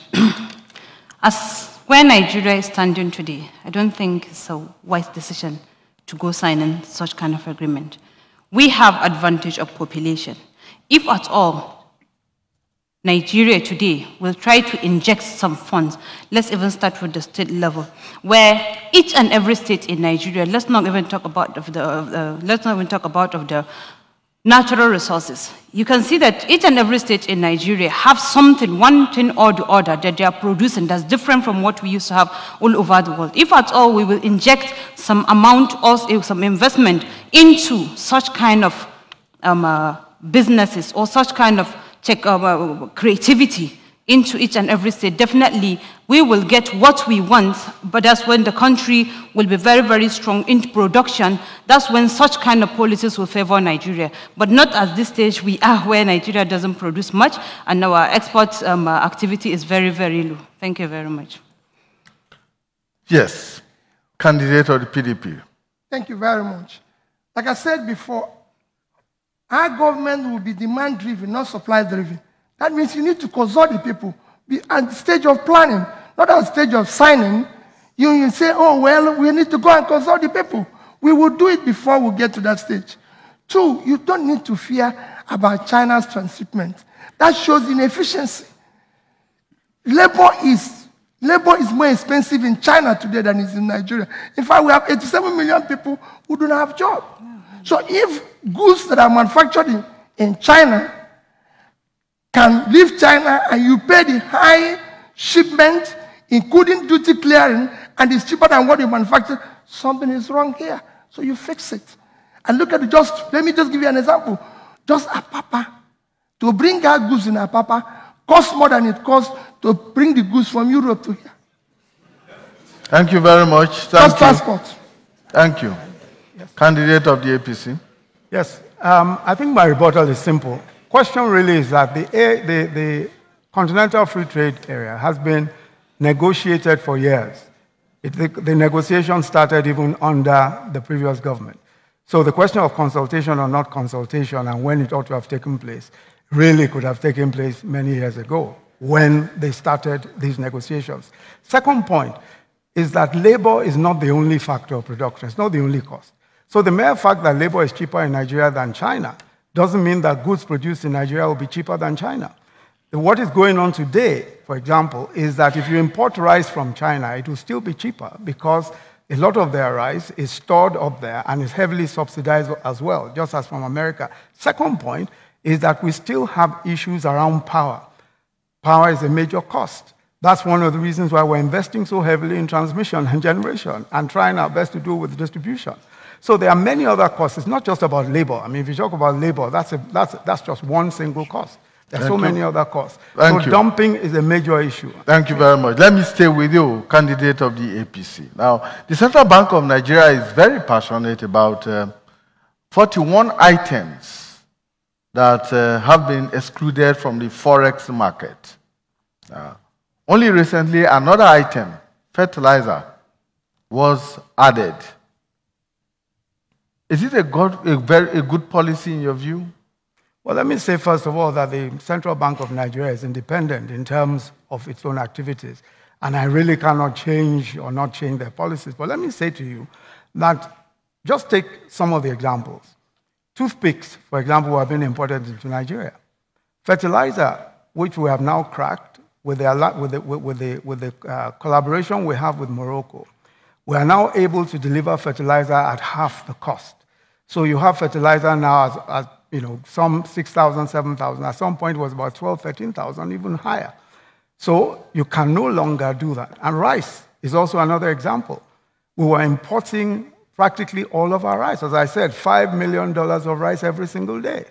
As where Nigeria is standing today, I don't think it's a wise decision to go sign in such kind of agreement. We have advantage of population. If at all, Nigeria today will try to inject some funds. Let's even start with the state level, where each and every state in Nigeria, let's not even talk about the natural resources. You can see that each and every state in Nigeria have something, one thing or the other that they are producing that's different from what we used to have all over the world. If at all we will inject some amount or some investment into such kind of businesses or such kind of creativity into each and every state, definitely we will get what we want, but that's when the country will be very, very strong in production. That's when such kind of policies will favor Nigeria. But not at this stage we are, where Nigeria doesn't produce much and our export activity is very, very low. Thank you very much. Yes. Candidate of the PDP. Thank you very much. Like I said before, our government will be demand-driven, not supply-driven. That means you need to consult the people. Be at the stage of planning, not at the stage of signing. You say, oh, well, we need to go and consult the people. We will do it before we get to that stage. Two, you don't need to fear about China's transshipment. That shows inefficiency. Labor is more expensive in China today than it is in Nigeria. In fact, we have 87 million people who don't have jobs. So if goods that are manufactured in China can leave China and you pay the high shipment, including duty clearing, and it's cheaper than what you manufacture, something is wrong here. So you fix it. And look at it, let me just give you an example. Just Apapa, to bring our goods in Apapa, costs more than it costs to bring the goods from Europe to here. Thank you very much. Just transport. Thank you. Yes. Candidate of the APC. Yes, I think my rebuttal is simple. Question really is that the Continental Free Trade Area has been negotiated for years. The negotiation started even under the previous government. So the question of consultation or not consultation and when it ought to have taken place really could have taken place many years ago when they started these negotiations. Second point is that labor is not the only factor of production. It's not the only cost. So the mere fact that labor is cheaper in Nigeria than China doesn't mean that goods produced in Nigeria will be cheaper than China. What is going on today, for example, is that if you import rice from China, it will still be cheaper because a lot of their rice is stored up there and is heavily subsidized as well, just as from America. Second point is that we still have issues around power. Power is a major cost. That's one of the reasons why we're investing so heavily in transmission and generation and trying our best to do with distribution. So there are many other costs. It's not just about labor. I mean, if you talk about labor, that's just one single cost. There are so many other costs. So dumping is a major issue. Thank you very much. Let me stay with you, candidate of the APC. Now, the Central Bank of Nigeria is very passionate about 41 items that have been excluded from the forex market. Only recently, another item, fertilizer, was added. Is it a good policy in your view? Well, let me say, first of all, that the Central Bank of Nigeria is independent in terms of its own activities, and I really cannot change or not change their policies. But let me say to you that just take some of the examples. Toothpicks, for example, have been imported into Nigeria. Fertilizer, which we have now cracked with the collaboration we have with Morocco, we are now able to deliver fertilizer at half the cost. So you have fertilizer now as some 6,000, 7,000. At some point, it was about 12,000, 13,000, even higher. So you can no longer do that. And rice is also another example. We were importing practically all of our rice. As I said, $5 million of rice every single day.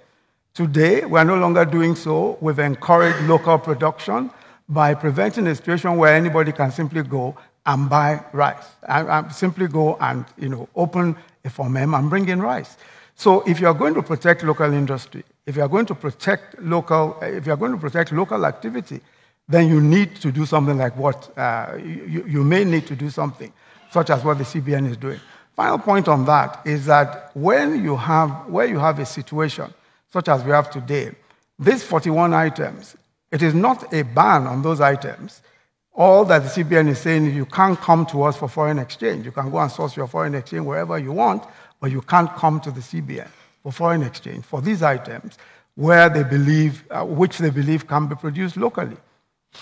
Today, we're no longer doing so. We've encouraged local production by preventing a situation where anybody can simply go and buy rice. Simply go and open a FOMEM and bring in rice. So if you are going to protect local industry, if you are going to protect local activity, then you need to do something like what you may need to do something, such as what the CBN is doing. Final point on that is that where you have a situation such as we have today, these 41 items, it is not a ban on those items. All that the CBN is saying is you can't come to us for foreign exchange. You can go and source your foreign exchange wherever you want, but you can't come to the CBN for foreign exchange for these items where they believe, which they believe can be produced locally.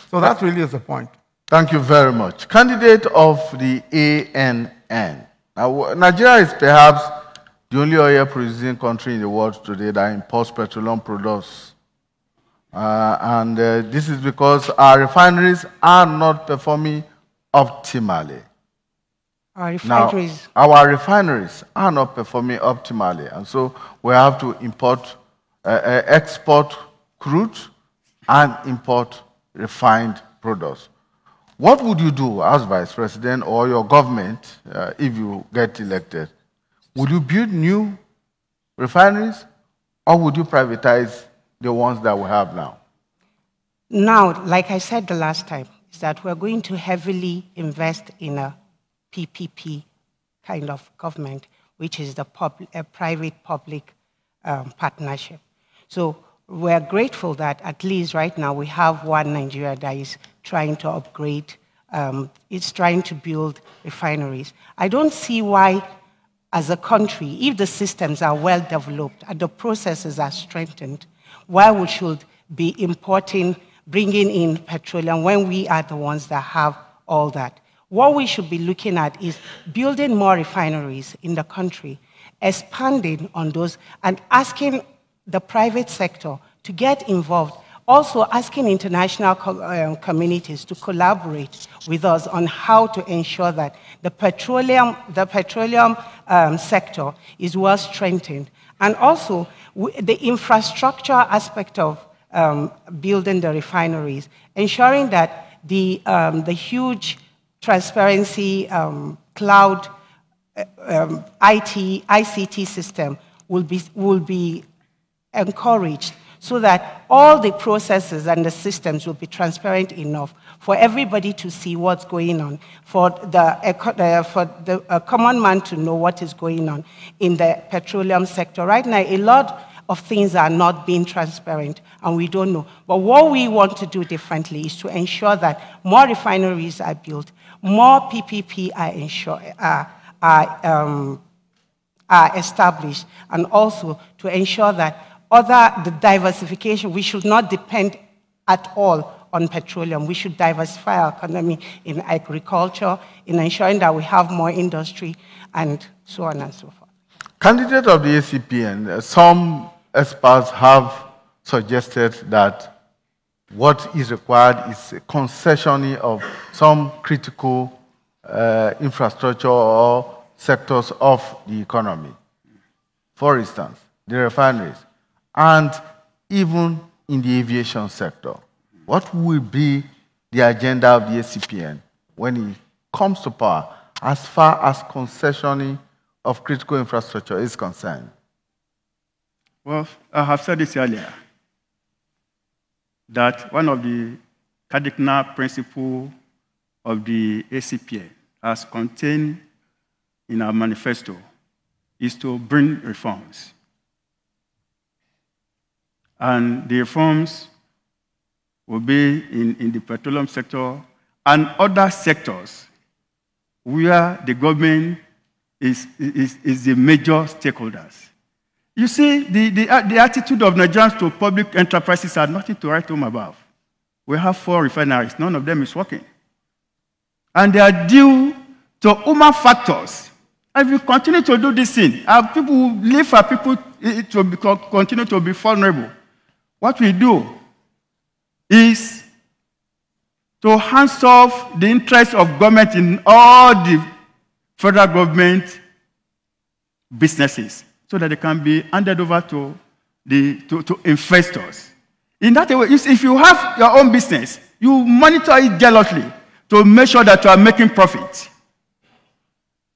So that really is the point. Thank you very much. Candidate of the ANN. Now, Nigeria is perhaps the only oil-producing country in the world today that imports petroleum products. This is because our refineries are not performing optimally. Our refineries are not performing optimally, and so we have to export crude and import refined products. What would you do as Vice President or your government if you get elected? Would you build new refineries, or would you privatize the ones that we have now? Now, like I said the last time, is that we're going to heavily invest in a PPP kind of government, which is a private-public partnership. So we're grateful that at least right now we have one Nigeria that is trying to upgrade, it's trying to build refineries. I don't see why, as a country, if the systems are well developed and the processes are strengthened, why we should be bringing in petroleum when we are the ones that have all that. What we should be looking at is building more refineries in the country, expanding on those, and asking the private sector to get involved. Also asking international communities to collaborate with us on how to ensure that the petroleum sector is well strengthened. And also the infrastructure aspect of building the refineries, ensuring that the huge transparency cloud ICT system will be encouraged, so that all the processes and the systems will be transparent enough for everybody to see what's going on, for the common man to know what is going on in the petroleum sector. Right now, a lot of things are not being transparent, and we don't know. But what we want to do differently is to ensure that more refineries are built, more PPP are established, and also to ensure that the diversification, we should not depend at all on petroleum. We should diversify our economy in agriculture, in ensuring that we have more industry, and so on and so forth. Candidate of the ACPN, some experts have suggested that what is required is a concessioning of some critical infrastructure or sectors of the economy. For instance, the refineries, and even in the aviation sector. What will be the agenda of the ACPN when it comes to power as far as concessioning of critical infrastructure is concerned? Well, I have said this earlier, that one of the cardinal principles of the ACPN, as contained in our manifesto, is to bring reforms. And the reforms will be in the petroleum sector and other sectors where the government is the major stakeholders. You see, the attitude of Nigerians to public enterprises are nothing to write home about. We have 4 refineries. None of them is working. And they are due to human factors. And if we continue to do this thing, our people will live for people to continue to be vulnerable. What we do is to hands off the interests of government in all the federal government businesses so that they can be handed over to investors. In that way, if you have your own business, you monitor it jealously to make sure that you are making profit.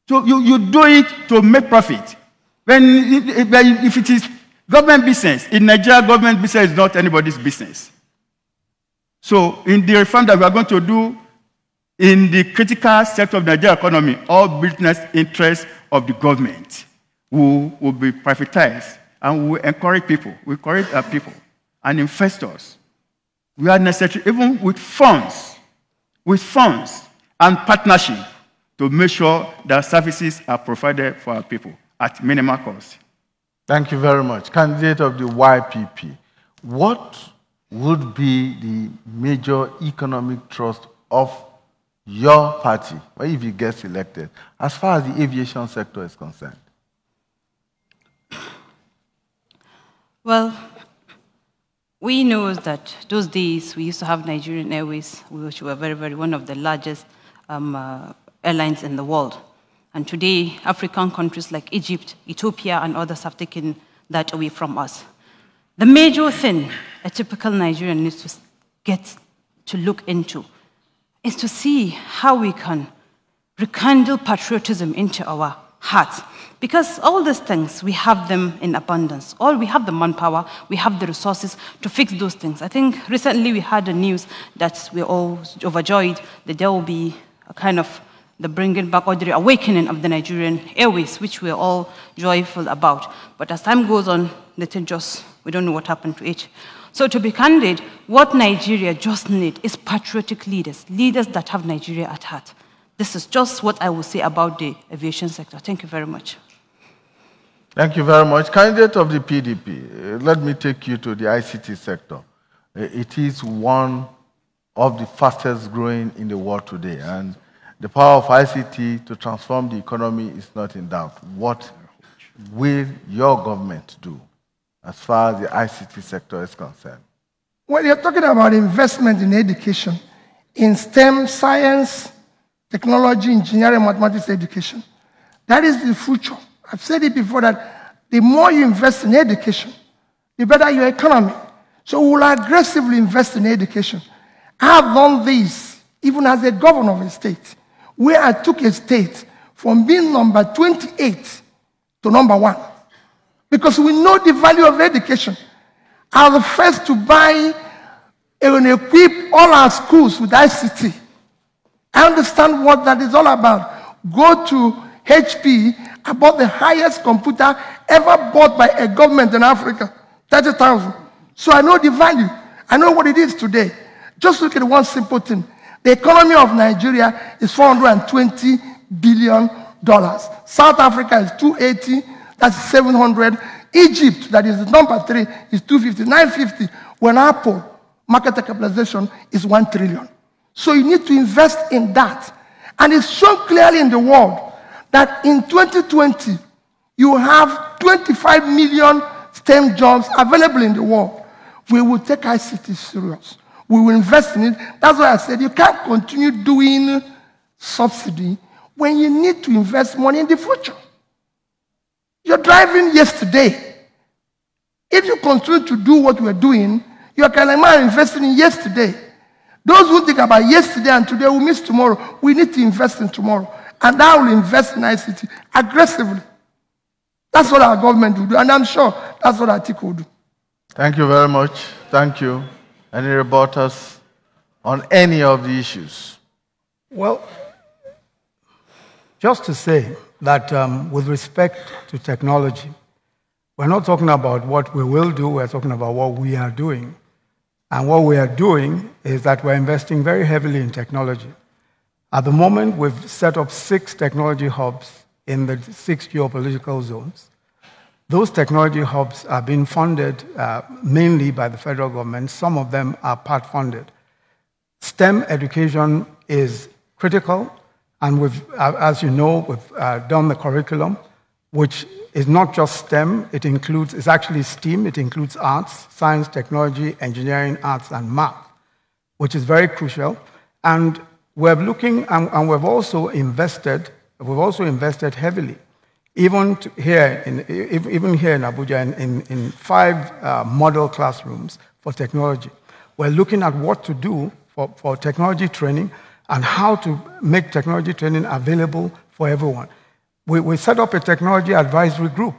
So you do it to make profit. If it is government business, in Nigeria, government business is not anybody's business. So in the reform that we are going to do in the critical sector of the Nigerian economy, all business interests of the government will be privatized, and we will encourage people, we encourage our people and investors. We are necessary, even with funds and partnership, to make sure that services are provided for our people at minimal cost. Thank you very much. Candidate of the YPP, what would be the major economic thrust of your party, if you get elected, as far as the aviation sector is concerned? Well, we know that those days we used to have Nigerian Airways, which were one of the largest airlines in the world. And today, African countries like Egypt, Ethiopia, and others have taken that away from us. The major thing a typical Nigerian needs to get to look into is to see how we can rekindle patriotism into our hearts. Because all these things, we have them in abundance. We have the manpower, we have the resources to fix those things. I think recently we had the news that we're all overjoyed that there will be a kind of the bringing back or the awakening of the Nigerian Airways, which we're all joyful about. But as time goes on, we don't know what happened to it. So to be candid, what Nigeria just needs is patriotic leaders, leaders that have Nigeria at heart. This is just what I will say about the aviation sector. Thank you very much. Thank you very much. Candidate of the PDP, let me take you to the ICT sector. It is one of the fastest growing in the world today, and the power of ICT to transform the economy is not in doubt. What will your government do as far as the ICT sector is concerned? Well, you're talking about investment in education, in STEM, science, technology, engineering, mathematics, education. That is the future. I've said it before that the more you invest in education, the better your economy. So we'll aggressively invest in education. I have done this even as a governor of a state, where I took a state from being number 28 to number 1. Because we know the value of education. I was the first to buy and equip all our schools with ICT. I understand what that is all about. Go to HP, I bought the highest computer ever bought by a government in Africa, 30,000. So I know the value. I know what it is today. Just look at one simple thing. The economy of Nigeria is $420 billion. South Africa is 280, that's 700. Egypt, that is number 3, is 250, 950. When Apple market capitalization is 1 trillion. So you need to invest in that. And it's shown clearly in the world that in 2020, you have 25 million STEM jobs available in the world. We will take ICT serious. We will invest in it. That's why I said you can't continue doing subsidy when you need to invest money in the future. You're driving yesterday. If you continue to do what we're doing, you're kind of investing in yesterday. Those who think about yesterday and today will miss tomorrow. We need to invest in tomorrow. And I will invest in ICT aggressively. That's what our government will do. And I'm sure that's what Atiku will do. Thank you very much. Thank you. Any rebuttals on any of the issues? Well, just to say that with respect to technology, we're not talking about what we will do, we're talking about what we are doing. And what we are doing is that we're investing very heavily in technology. At the moment, we've set up 6 technology hubs in the 6 geopolitical zones. Those technology hubs are being funded mainly by the federal government. Some of them are part-funded. STEM education is critical, and as you know, we've done the curriculum, which is not just STEM, it's actually STEAM, it includes arts, science, technology, engineering, arts, and math, which is very crucial. And we're looking, and we've also invested heavily, even here in Abuja, in 5 model classrooms for technology. We're looking at what to do for technology training and how to make technology training available for everyone. We set up a technology advisory group,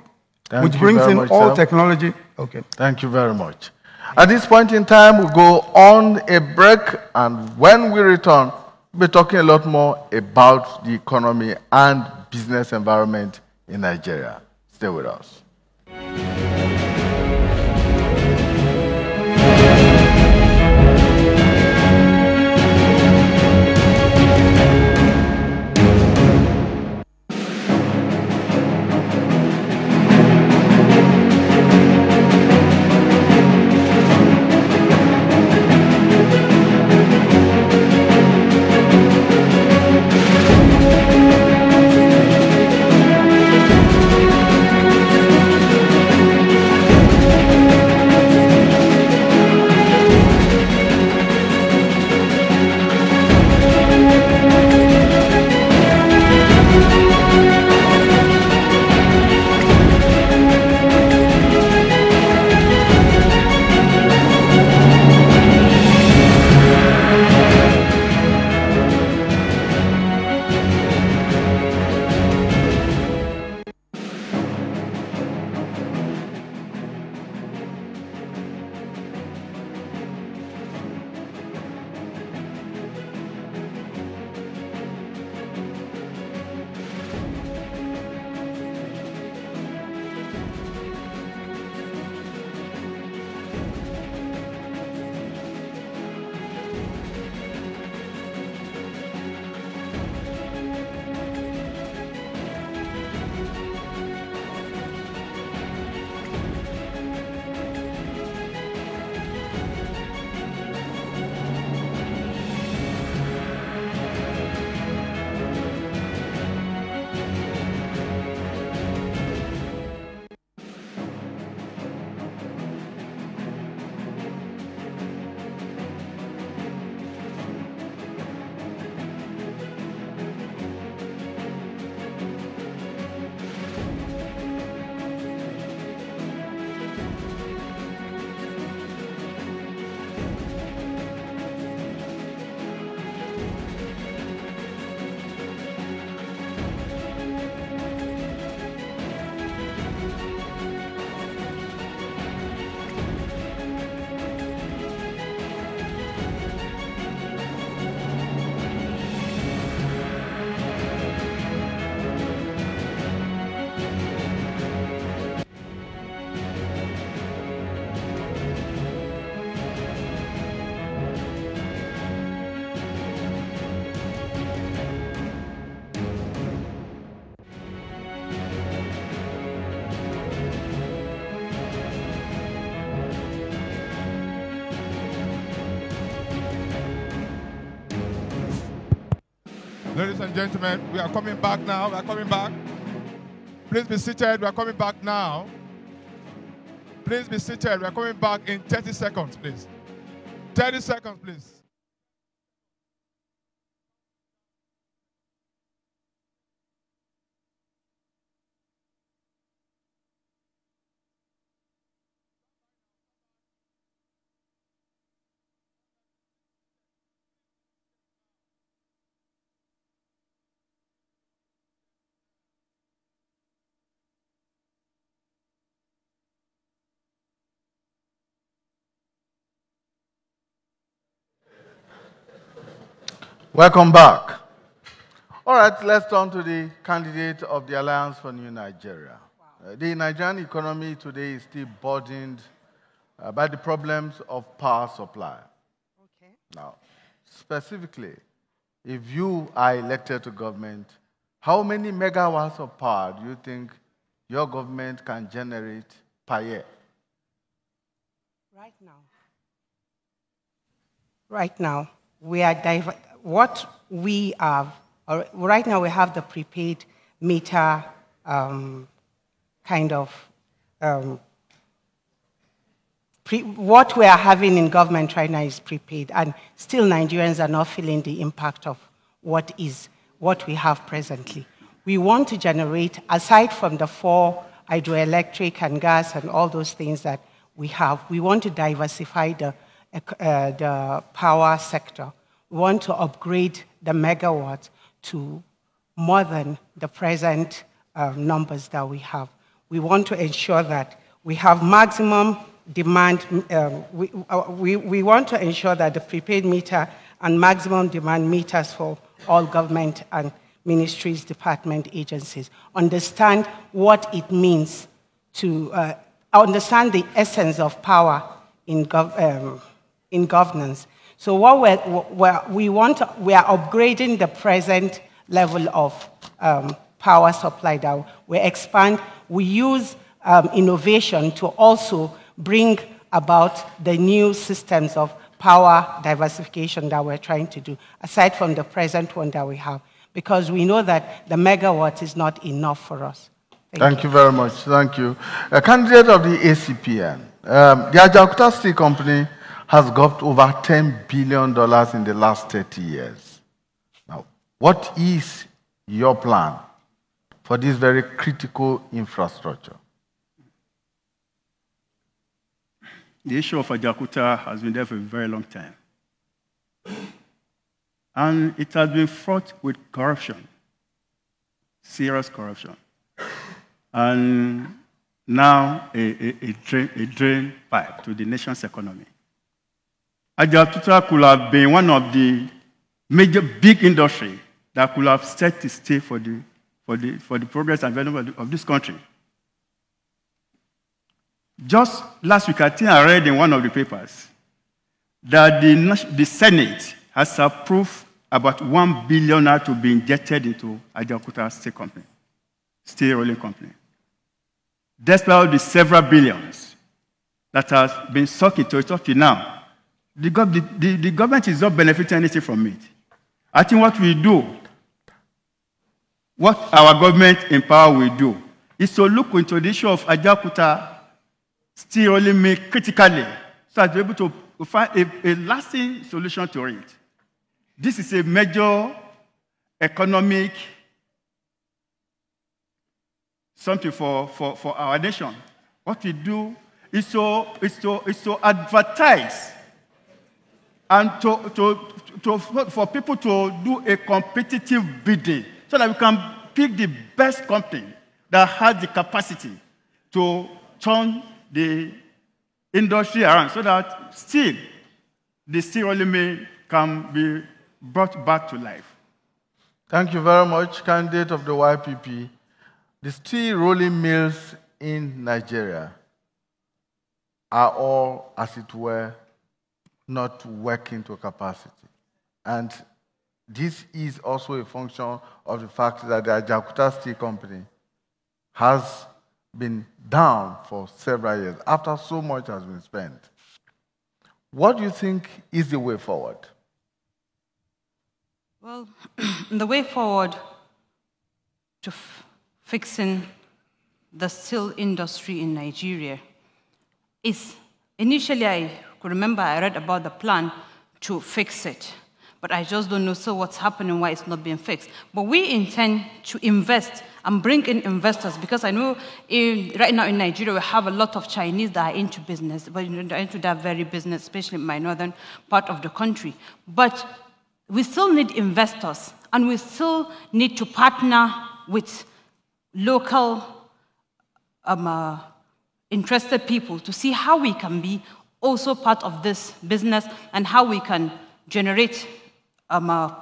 which brings in all technology. Okay. Thank you very much. At this point in time, we'll go on a break, and when we return, we'll be talking a lot more about the economy and business environment in Nigeria. Stay with us. Ladies and gentlemen, we are coming back now. We are coming back. Please be seated. We are coming back now. Please be seated. We're coming back in 30 seconds, please. 30 seconds, please. Welcome back. All right, let's turn to the candidate of the Alliance for New Nigeria. The Nigerian economy today is still burdened by the problems of power supply. Okay. Now, specifically, if you are elected to government, how many megawatts of power do you think your government can generate per year? Right now, we are right now we have the prepaid meter what we are having in government right now is prepaid, and still Nigerians are not feeling the impact of what we have presently. We want to generate, aside from the 4 hydroelectric and gas and all those things that we have, we want to diversify the power sector. We want to upgrade the megawatts to more than the present numbers that we have. We want to ensure that we have maximum demand. We want to ensure that the prepaid meter and maximum demand meters for all government and ministries, department, agencies understand what it means to understand the essence of power in governance. So what we are upgrading the present level of power supply that we expand. We use innovation to also bring about the new systems of power diversification that we're trying to do, aside from the present one that we have, because we know that the megawatt is not enough for us. Thank you very much. Thank you. A candidate of the ACPN, the Ajaokuta Steel Company has got over $10 billion in the last 30 years. Now, what is your plan for this very critical infrastructure? The issue of Ajaokuta has been there for a very long time. And it has been fraught with corruption, serious corruption. And now a drain pipe to the nation's economy. Ajaokuta could have been one of the major big industry that could have set the stage for the progress and development of this country. Just last week, I think I read in one of the papers that the Senate has approved about $1 billion to be injected into Ajaokuta steel rolling company. Despite the several billions that has been sucked into it up to now, the government is not benefiting anything from it. I think what our government in power will do, is to look into the issue of Ajaokuta steel rolling mill critically, so as to be able to find a lasting solution to it. This is a major economic something for our nation. What we do is to advertise and for people to do a competitive bidding so that we can pick the best company that has the capacity to turn the industry around so that the steel rolling mill can be brought back to life. Thank you very much, candidate of the YPP. The steel rolling mills in Nigeria are all, as it were, not working to capacity. And this is also a function of the fact that the Ajaokuta Steel Company has been down for several years after so much has been spent. What do you think is the way forward? Well, the way forward to fixing the steel industry in Nigeria is initially I could remember I read about the plan to fix it. But I just don't know what's happening, why it's not being fixed. But we intend to invest and bring in investors, because I know right now in Nigeria we have a lot of Chinese that are into business, but they're into that very business, especially in my northern part of the country. But we still need investors, and we still need to partner with local interested people to see how we can be also part of this business and how we can generate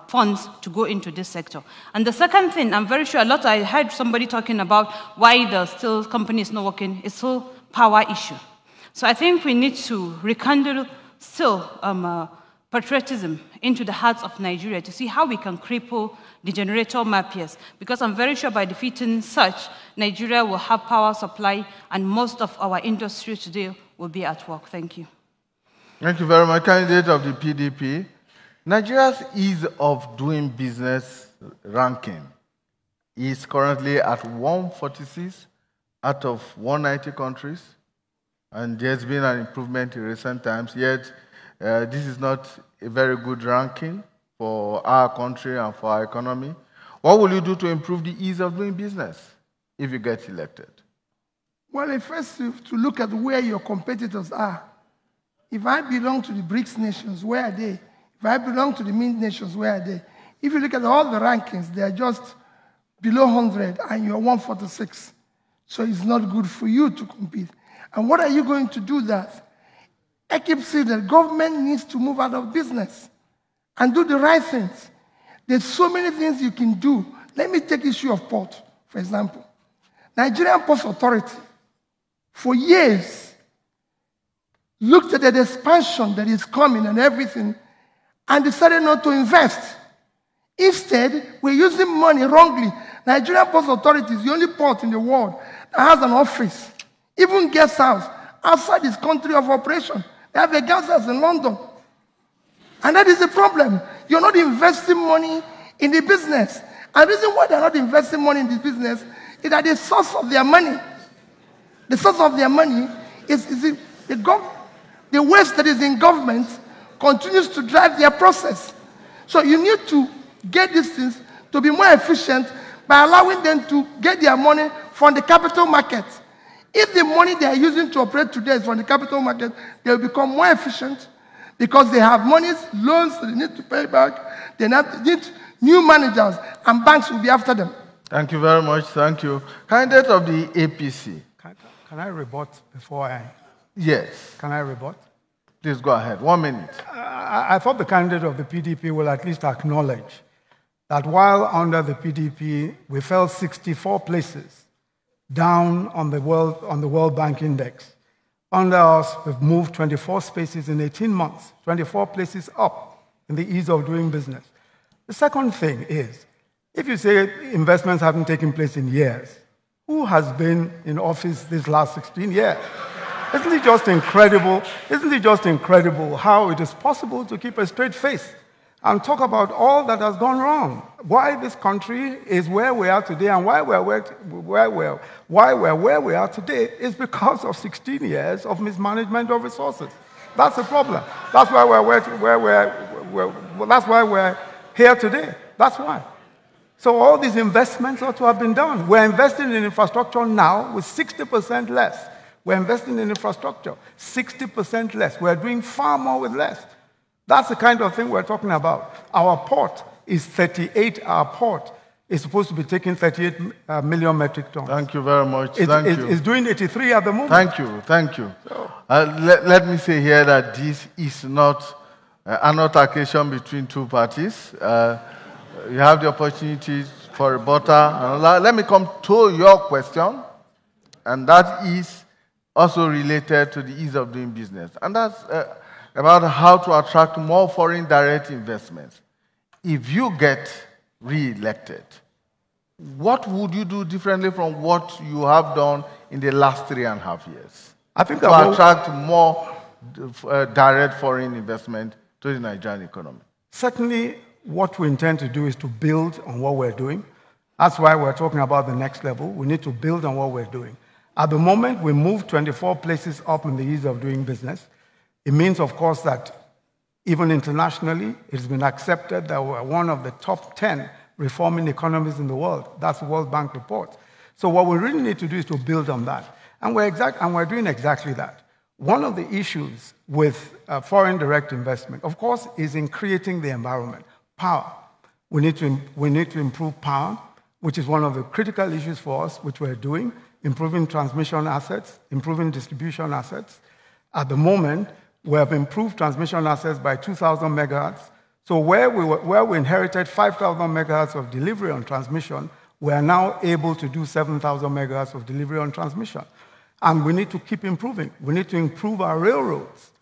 funds to go into this sector. And the second thing, I'm very sure I heard somebody talking about why the steel company is not working. It's still power issue. So I think we need to rekindle still patriotism into the hearts of Nigeria to see how we can cripple the generator mafias. Because I'm very sure by defeating such, Nigeria will have power supply and most of our industry today will be at work. Thank you. Thank you very much. Candidate of the PDP. Nigeria's ease of doing business ranking is currently at 146 out of 190 countries, and there's been an improvement in recent times, yet this is not a very good ranking for our country and for our economy. What will you do to improve the ease of doing business if you get elected? Well, first to look at where your competitors are. If I belong to the BRICS nations, where are they? If I belong to the MINT nations, where are they? If you look at all the rankings, they are just below 100 and you're 146. So it's not good for you to compete. And what are you going to do that? I keep saying that government needs to move out of business and do the right things. There's so many things you can do. Let me take the issue of port, for example. Nigerian Ports Authority, for years, looked at the expansion that is coming and everything, and decided not to invest. Instead, we're using money wrongly. Nigerian Ports Authority is the only port in the world that has an office, even guest house, outside this country of operation. They have a guest house in London. And that is the problem. You're not investing money in the business. And the reason why they're not investing money in the business is that the source of their money, is the waste that is in government continues to drive their process. So you need to get these things to be more efficient by allowing them to get their money from the capital market. If the money they are using to operate today is from the capital market, they will become more efficient because they have monies, loans that they need to pay back. They need new managers, and banks will be after them. Thank you very much. Thank you. Candidate of the APC. Can I rebut before I... Yes. Can I rebut? Please go ahead. 1 minute. I thought the candidate of the PDP will at least acknowledge that while under the PDP, we fell 64 places down on the World Bank Index. Under us, we've moved 24 spaces in 18 months, 24 places up in the ease of doing business. The second thing is, if you say investments haven't taken place in years, who has been in office these last 16 years? Isn't it just incredible? Isn't it just incredible how it is possible to keep a straight face and talk about all that has gone wrong? Why this country is where we are today, and why we're where we are today is because of 16 years of mismanagement of resources. That's the problem. That's why that's why we're here today. That's why. So all these investments ought to have been done. We're investing in infrastructure now with 60% less. We're investing in infrastructure, 60% less. We're doing far more with less. That's the kind of thing we're talking about. Our port is 38. Our port is supposed to be taking 38 million metric tons. Thank you very much. It's doing 83 at the moment. Thank you. So, let me say here that this is not an altercation between two parties. You have the opportunity for rebuttal. Let me come to your question, and that is also related to the ease of doing business. And that's about how to attract more foreign direct investments. If you get re-elected, what would you do differently from what you have done in the last 3.5 years? I think to attract more direct foreign investment to the Nigerian economy. Certainly, what we intend to do is to build on what we're doing. That's why we're talking about the next level. We need to build on what we're doing. At the moment, we moved 24 places up in the ease of doing business. It means, of course, that even internationally, it's been accepted that we're one of the top 10 reforming economies in the world. That's the World Bank report. So what we really need to do is to build on that. And we're doing exactly that. One of the issues with foreign direct investment, of course, is in creating the environment. Power. We need to improve power, which is one of the critical issues for us, which we're doing, improving transmission assets, improving distribution assets. At the moment, we have improved transmission assets by 2,000 megahertz. So where we inherited 5,000 megahertz of delivery on transmission, we are now able to do 7,000 megahertz of delivery on transmission. And we need to keep improving. We need to improve our railroads.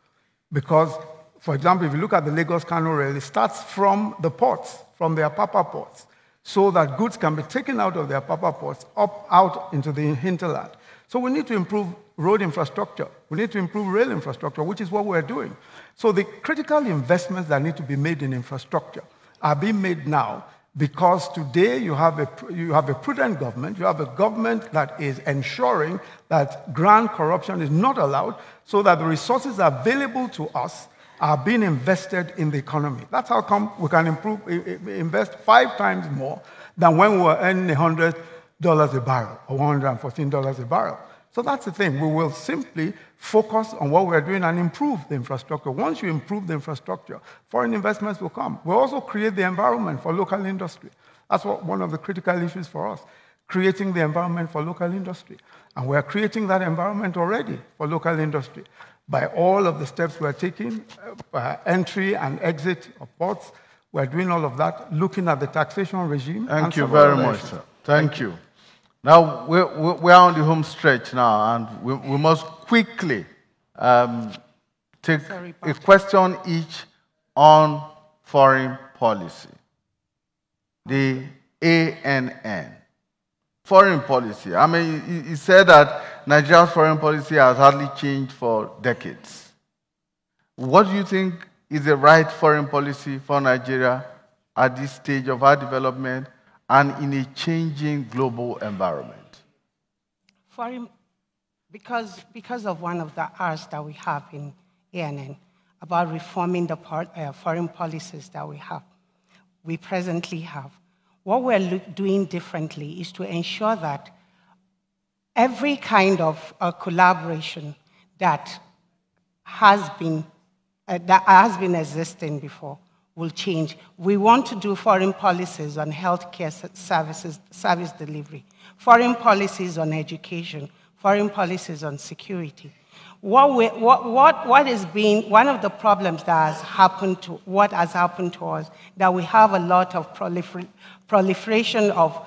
Because, for example, if you look at the Lagos-Kano rail, it starts from the ports, from the Apapa ports, so that goods can be taken out of the Apapa ports out into the hinterland. So we need to improve road infrastructure. We need to improve rail infrastructure, which is what we're doing. So the critical investments that need to be made in infrastructure are being made now because today you have a prudent government. You have a government that is ensuring that grand corruption is not allowed so that the resources available to us are being invested in the economy. That's how come we can invest 5 times more than when we were earning $100 a barrel or $114 a barrel. So that's the thing. We will simply focus on what we're doing and improve the infrastructure. Once you improve the infrastructure, foreign investments will come. We'll also create the environment for local industry. That's one of the critical issues for us, creating the environment for local industry. And we're creating that environment already for local industry by all of the steps we're taking, entry and exit of ports. We're doing all of that, looking at the taxation regime. Thank you very much, sir. Thank you. Now, we're on the home stretch now, and we must quickly take a question each on foreign policy. The ANN. Foreign policy. I mean, you said that Nigeria's foreign policy has hardly changed for decades. What do you think is the right foreign policy for Nigeria at this stage of our development and in a changing global environment? Because of one of the R's that we have in ANN about reforming the foreign policies that we presently have, what we're doing differently is to ensure that every kind of collaboration that has been existing before will change. We want to do foreign policies on healthcare service delivery, foreign policies on education, foreign policies on security. What is being one of the problems that has happened to us, that we have a lot of proliferation of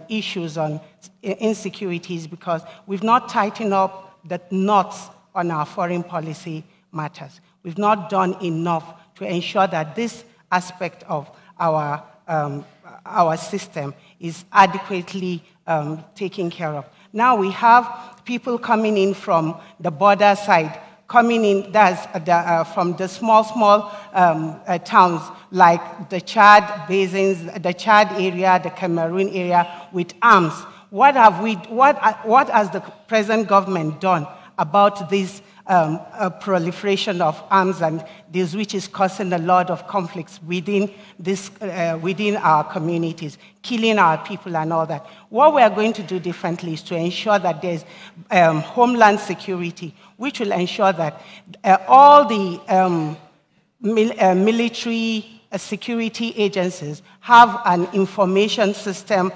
issues on insecurities because we've not tightened up the knots on our foreign policy matters. We've not done enough to ensure that this aspect of our system is adequately taken care of. Now we have people coming in from the border side, coming in from the small towns like the Chad basins, the Chad area, the Cameroon area with arms. What has the present government done about this proliferation of arms and this, which is causing a lot of conflicts within our communities, killing our people and all that? What we are going to do differently is to ensure that there's homeland security, which will ensure that all the military security agencies have an information system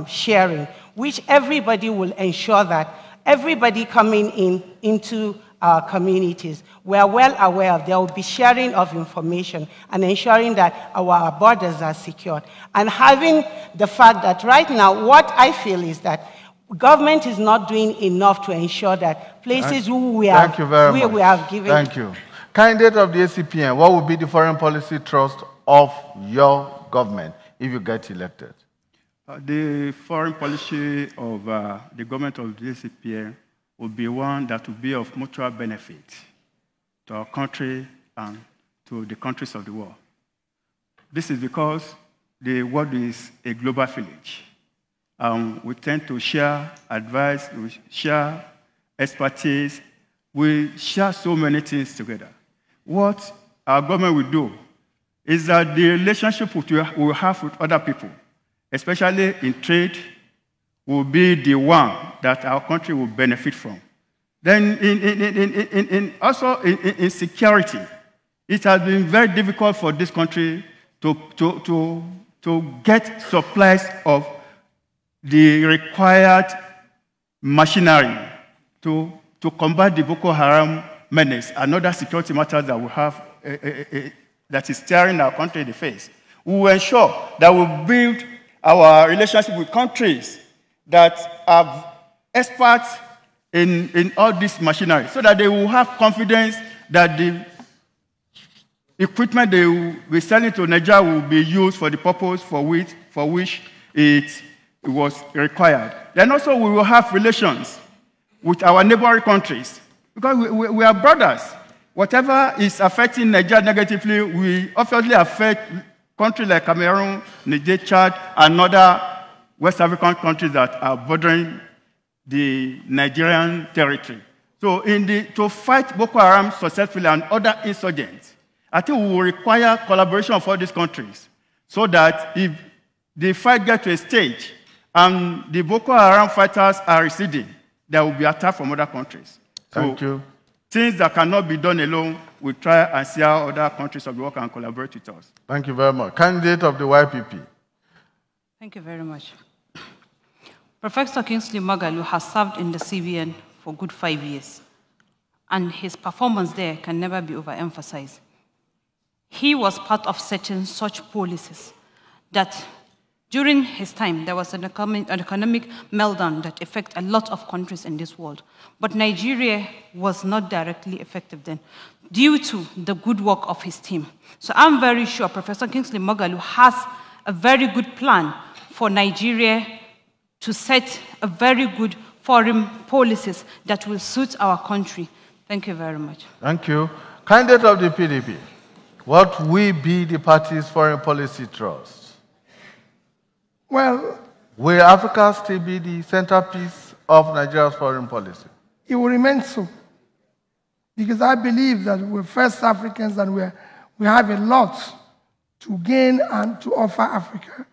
sharing, which everybody will ensure that everybody coming into our communities, we are well aware of. There will be sharing of information and ensuring that our borders are secured. And having the fact that right now, what I feel is that government is not doing enough to ensure that places we have given. Thank you. Candidate of the ACPN, what would be the foreign policy thrust of your government if you get elected? The foreign policy of the government of the ACPN will be one that will be of mutual benefit to our country and to the countries of the world. This is because the world is a global village. We tend to share advice, we share expertise, we share so many things together. What our government will do is that the relationship we will have with other people, especially in trade, will be the one that our country will benefit from. Then also in security, it has been very difficult for this country to get supplies of the required machinery to combat the Boko Haram menace and other security matters that we have that is staring our country in the face. We will ensure that we build our relationship with countries that are experts in all this machinery so that they will have confidence that the equipment they will be selling to Nigeria will be used for the purpose for which it was required. Then also we will have relations with our neighboring countries because we are brothers. Whatever is affecting Nigeria negatively will obviously affect countries like Cameroon, Niger, Chad, and other West African countries that are bordering the Nigerian territory. So to fight Boko Haram successfully and other insurgents, I think we will require collaboration of all these countries so that if the fight gets to a stage and the Boko Haram fighters are receding, there will be attack from other countries. Thank you. Things that cannot be done alone, we try and see how other countries of the world can collaborate with us. Thank you very much. Candidate of the YPP. Thank you very much. Professor Kingsley Moghalu has served in the CBN for a good 5 years, and his performance there can never be overemphasized. He was part of setting such policies that during his time, there was an economic meltdown that affected a lot of countries in this world. But Nigeria was not directly affected then due to the good work of his team. So I'm very sure Professor Kingsley Moghalu has a very good plan for Nigeria to set a very good foreign policies that will suit our country. Thank you very much. Thank you. Candidate of the PDP, what will be the party's foreign policy thrust? Well, will Africa still be the centerpiece of Nigeria's foreign policy? It will remain so. Because I believe that we're first Africans and we have a lot to gain and to offer Africa.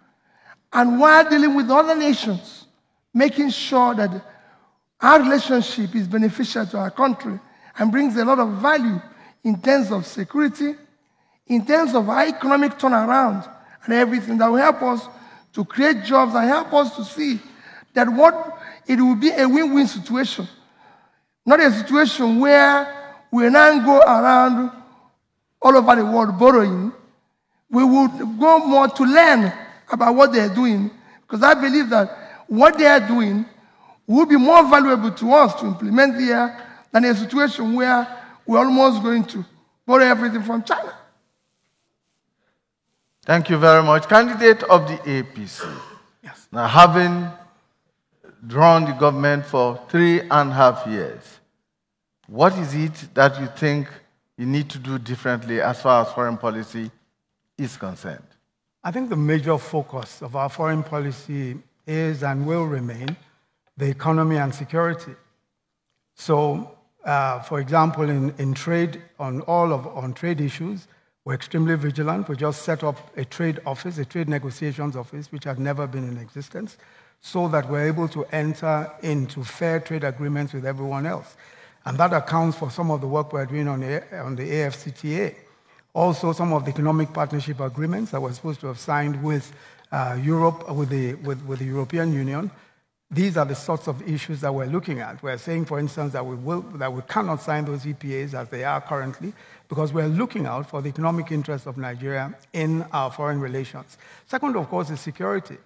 And while dealing with other nations, making sure that our relationship is beneficial to our country and brings a lot of value in terms of security, in terms of our economic turnaround and everything that will help us to create jobs and help us to see that it will be a win-win situation. Not a situation where we now go around all over the world borrowing. We would go more to learn about what they're doing, because I believe that what they are doing will be more valuable to us to implement here than a situation where we're almost going to borrow everything from China. Thank you very much. Candidate of the APC. Yes. Now, having drawn the government for 3.5 years, what is it that you think you need to do differently as far as foreign policy is concerned? I think the major focus of our foreign policy is and will remain the economy and security. So, for example, in trade, on trade issues, we're extremely vigilant. We just set up a trade office, a trade negotiations office, which had never been in existence, so that we're able to enter into fair trade agreements with everyone else. And that accounts for some of the work we're doing on the AFCTA. Also, some of the economic partnership agreements that we're supposed to have signed with Europe, with the European Union. These are the sorts of issues that we're looking at. We're saying, for instance, that we cannot sign those EPAs as they are currently, because we're looking out for the economic interests of Nigeria in our foreign relations. Second, of course, is security.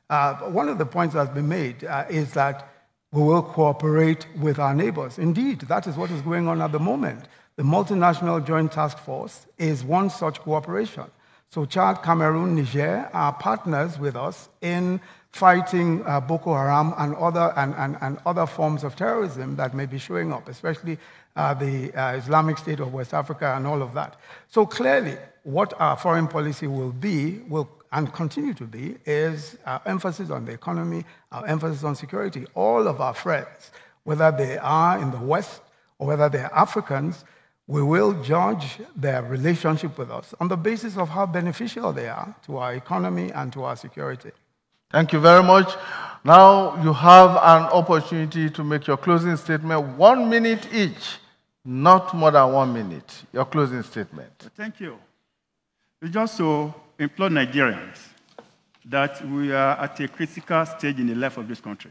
One of the points that's been made is that we will cooperate with our neighbors. Indeed, that is what is going on at the moment. The Multinational Joint Task Force is one such cooperation. So Chad, Cameroon, Niger are partners with us in fighting Boko Haram and other forms of terrorism that may be showing up, especially the Islamic State of West Africa and all of that. So clearly, what our foreign policy will be, and continue to be, is our emphasis on the economy, our emphasis on security. All of our friends, whether they are in the West or whether they are Africans, we will judge their relationship with us on the basis of how beneficial they are to our economy and to our security. Thank you very much. Now you have an opportunity to make your closing statement, 1 minute each, not more than 1 minute. Your closing statement. Thank you. We just to implore Nigerians that we are at a critical stage in the life of this country,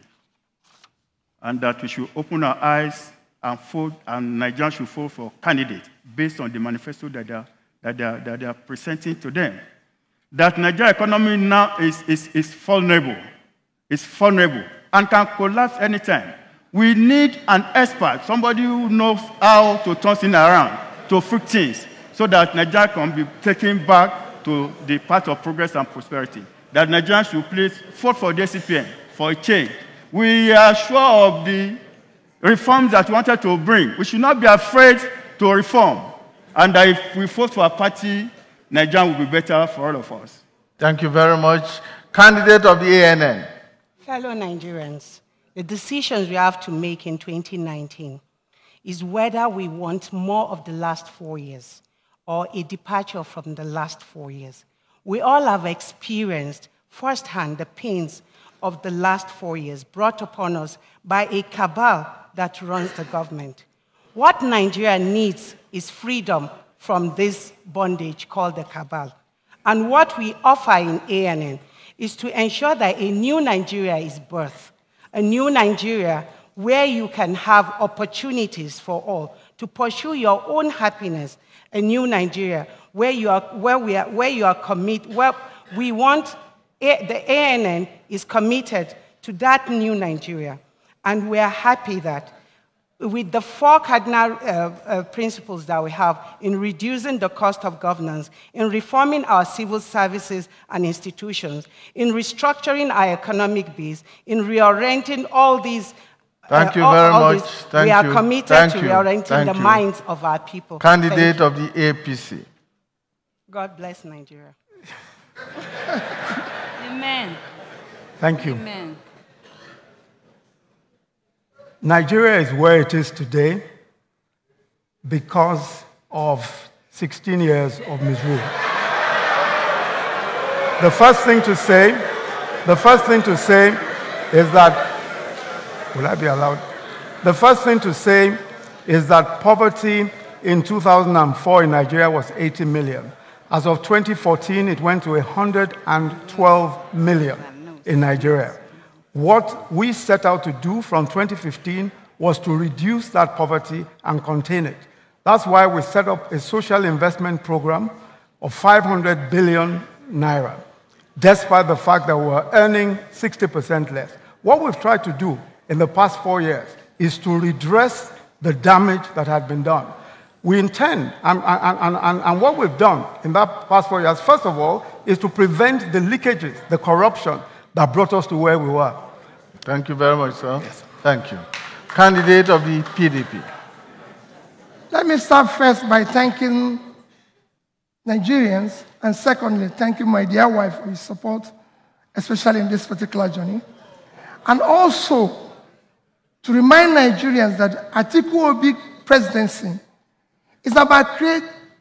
and that we should open our eyes and vote, and Nigerians should vote for candidates based on the manifesto that they are presenting to them. That Nigeria economy now is vulnerable. It's vulnerable and can collapse anytime. We need an expert, somebody who knows how to turn things around, to fix things, so that Nigeria can be taken back to the path of progress and prosperity. That Nigerians should please vote for the ACPN, for a change. We are sure of the reforms that we wanted to bring. We should not be afraid to reform. And that if we vote for a party, Nigeria will be better for all of us. Thank you very much. Candidate of the ANN. Fellow Nigerians, the decisions we have to make in 2019 is whether we want more of the last 4 years or a departure from the last 4 years. We all have experienced firsthand the pains of the last 4 years brought upon us by a cabal that runs the government. What Nigeria needs is freedom from this bondage called the cabal. And what we offer in ANN is to ensure that a new Nigeria is birthed, a new Nigeria where you can have opportunities for all to pursue your own happiness, a new Nigeria where we want. The ANN is committed to that new Nigeria, and we are happy that with the 4 cardinal principles that we have in reducing the cost of governance, in reforming our civil services and institutions, in restructuring our economic base, in reorienting all these. Thank you very much. We are committed to reorienting the minds of our people. Candidate of the APC. God bless Nigeria. Amen. Thank you. Amen. Nigeria is where it is today because of 16 years of misrule. The first thing to say is that, will I be allowed? The first thing to say is that poverty in 2004 in Nigeria was 80 million. As of 2014, it went to 112 million in Nigeria. What we set out to do from 2015 was to reduce that poverty and contain it. That's why we set up a social investment program of 500 billion naira, despite the fact that we were earning 60% less. What we've tried to do in the past 4 years is to redress the damage that had been done. We intend, and what we've done in that past 4 years, first of all, is to prevent the leakages, the corruption that brought us to where we were. Thank you very much, sir. Yes. Thank you. Candidate of the PDP. Let me start first by thanking Nigerians, and secondly, thanking my dear wife for his support, especially in this particular journey. And also to remind Nigerians that Atiku Obi presidency is about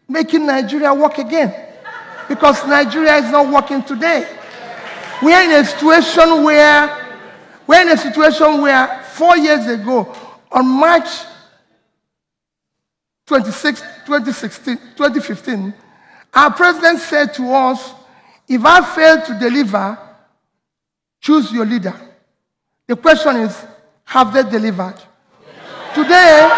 making Nigeria work again, because Nigeria is not working today. We are in a situation where 4 years ago, on March 26, 2015, our president said to us, if I fail to deliver, choose your leader. The question is, have they delivered? Today,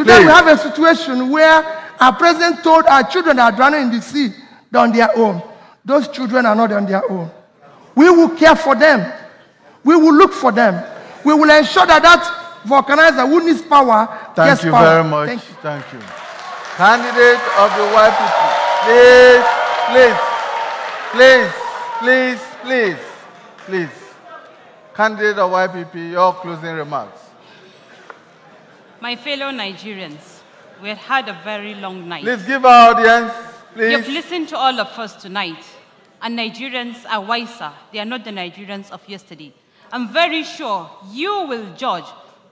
we have a situation where our president told our children are drowning in the sea, they're on their own. Those children are not on their own. We will care for them. We will look for them. We will ensure that that vulcanizer who needs power gets power. Thank you very much. Thank you. Candidate of the YPP, please. Candidate of YPP, your closing remarks. My fellow Nigerians, We had a very long night. Please give our audience, please. You've listened to all of us tonight, and Nigerians are wiser. They are not the Nigerians of yesterday. I'm very sure you will judge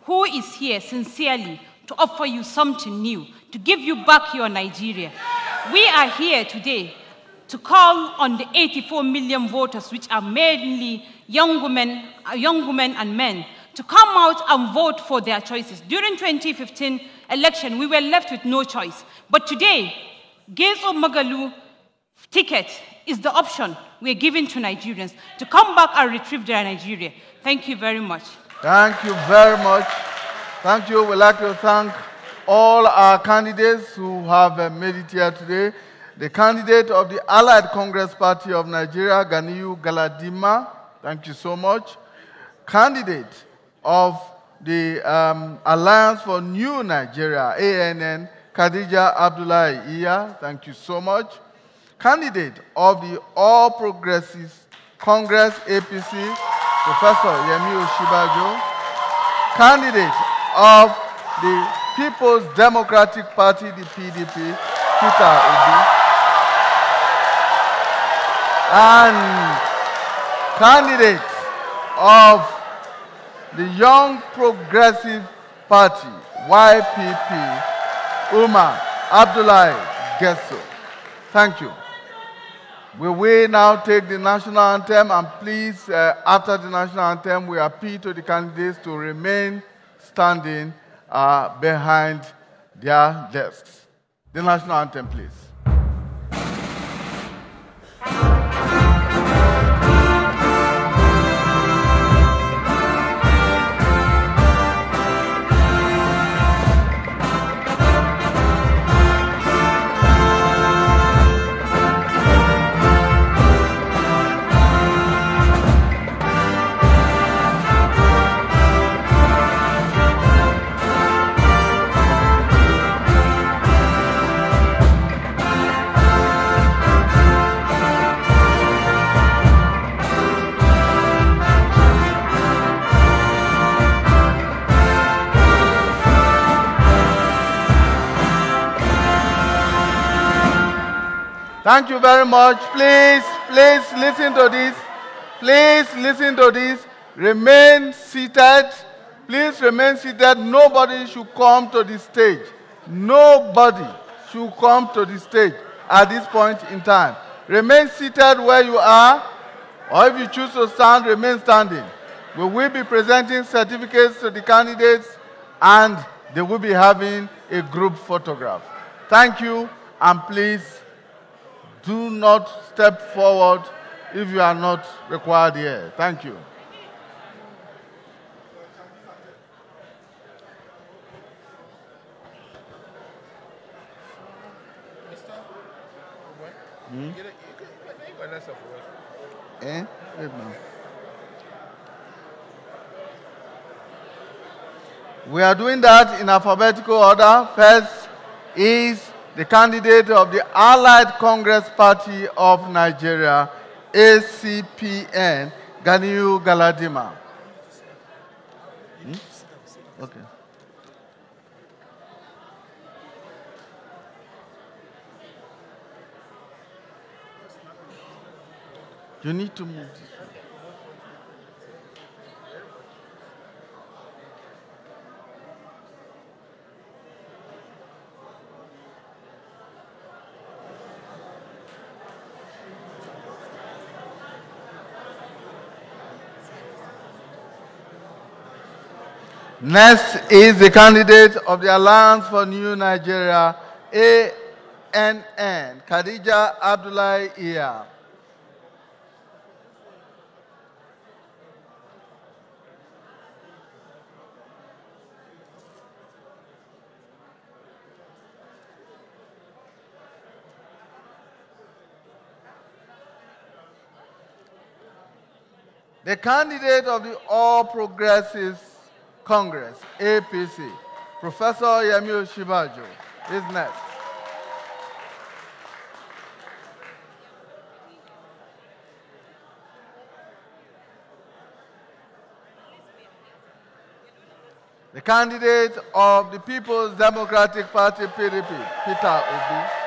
who is here sincerely to offer you something new, to give you back your Nigeria. We are here today to call on the 84 million voters, which are mainly young women and men, to come out and vote for their choices. During 2015 election, we were left with no choice. But today, Getso Magalu ticket is the option we're giving to Nigerians to come back and retrieve their Nigeria. Thank you very much. Thank you very much. Thank you. We'd like to thank all our candidates who have made it here today. The candidate of the Allied Congress Party of Nigeria, Ganiyu Galadima, thank you so much. Candidate of the Alliance for New Nigeria, ANN, Kahdijah Abdullahi-Iya, thank you so much. Candidate of the All Progressives Congress, APC, Professor Yemi Osinbajo. Candidate of the People's Democratic Party, the PDP, Peter Obi. And candidate of the Young Progressive Party, YPP, Umma, Abdullahi, Getso. Thank you. We will now take the national anthem, and please, after the national anthem, we appeal to the candidates to remain standing behind their desks. The national anthem, please. Thank you very much. Please listen to this. Please listen to this. Remain seated. Please remain seated. Nobody should come to the stage. Nobody should come to the stage at this point in time. Remain seated where you are, or if you choose to stand, remain standing. We will be presenting certificates to the candidates, and they will be having a group photograph. Thank you, and please do not step forward if you are not required here. Thank you. We are doing that in alphabetical order. First is the candidate of the Allied Congress Party of Nigeria, ACPN, Ganiyu Galadima. Okay. You need to move this way. Next is the candidate of the Alliance for New Nigeria, ANN, Kahdijah Abdullahi-Iya. The candidate of the All Progressives Congress, APC, Professor Yemi Osinbajo, is next. The candidate of the People's Democratic Party, PDP, Peter Obi.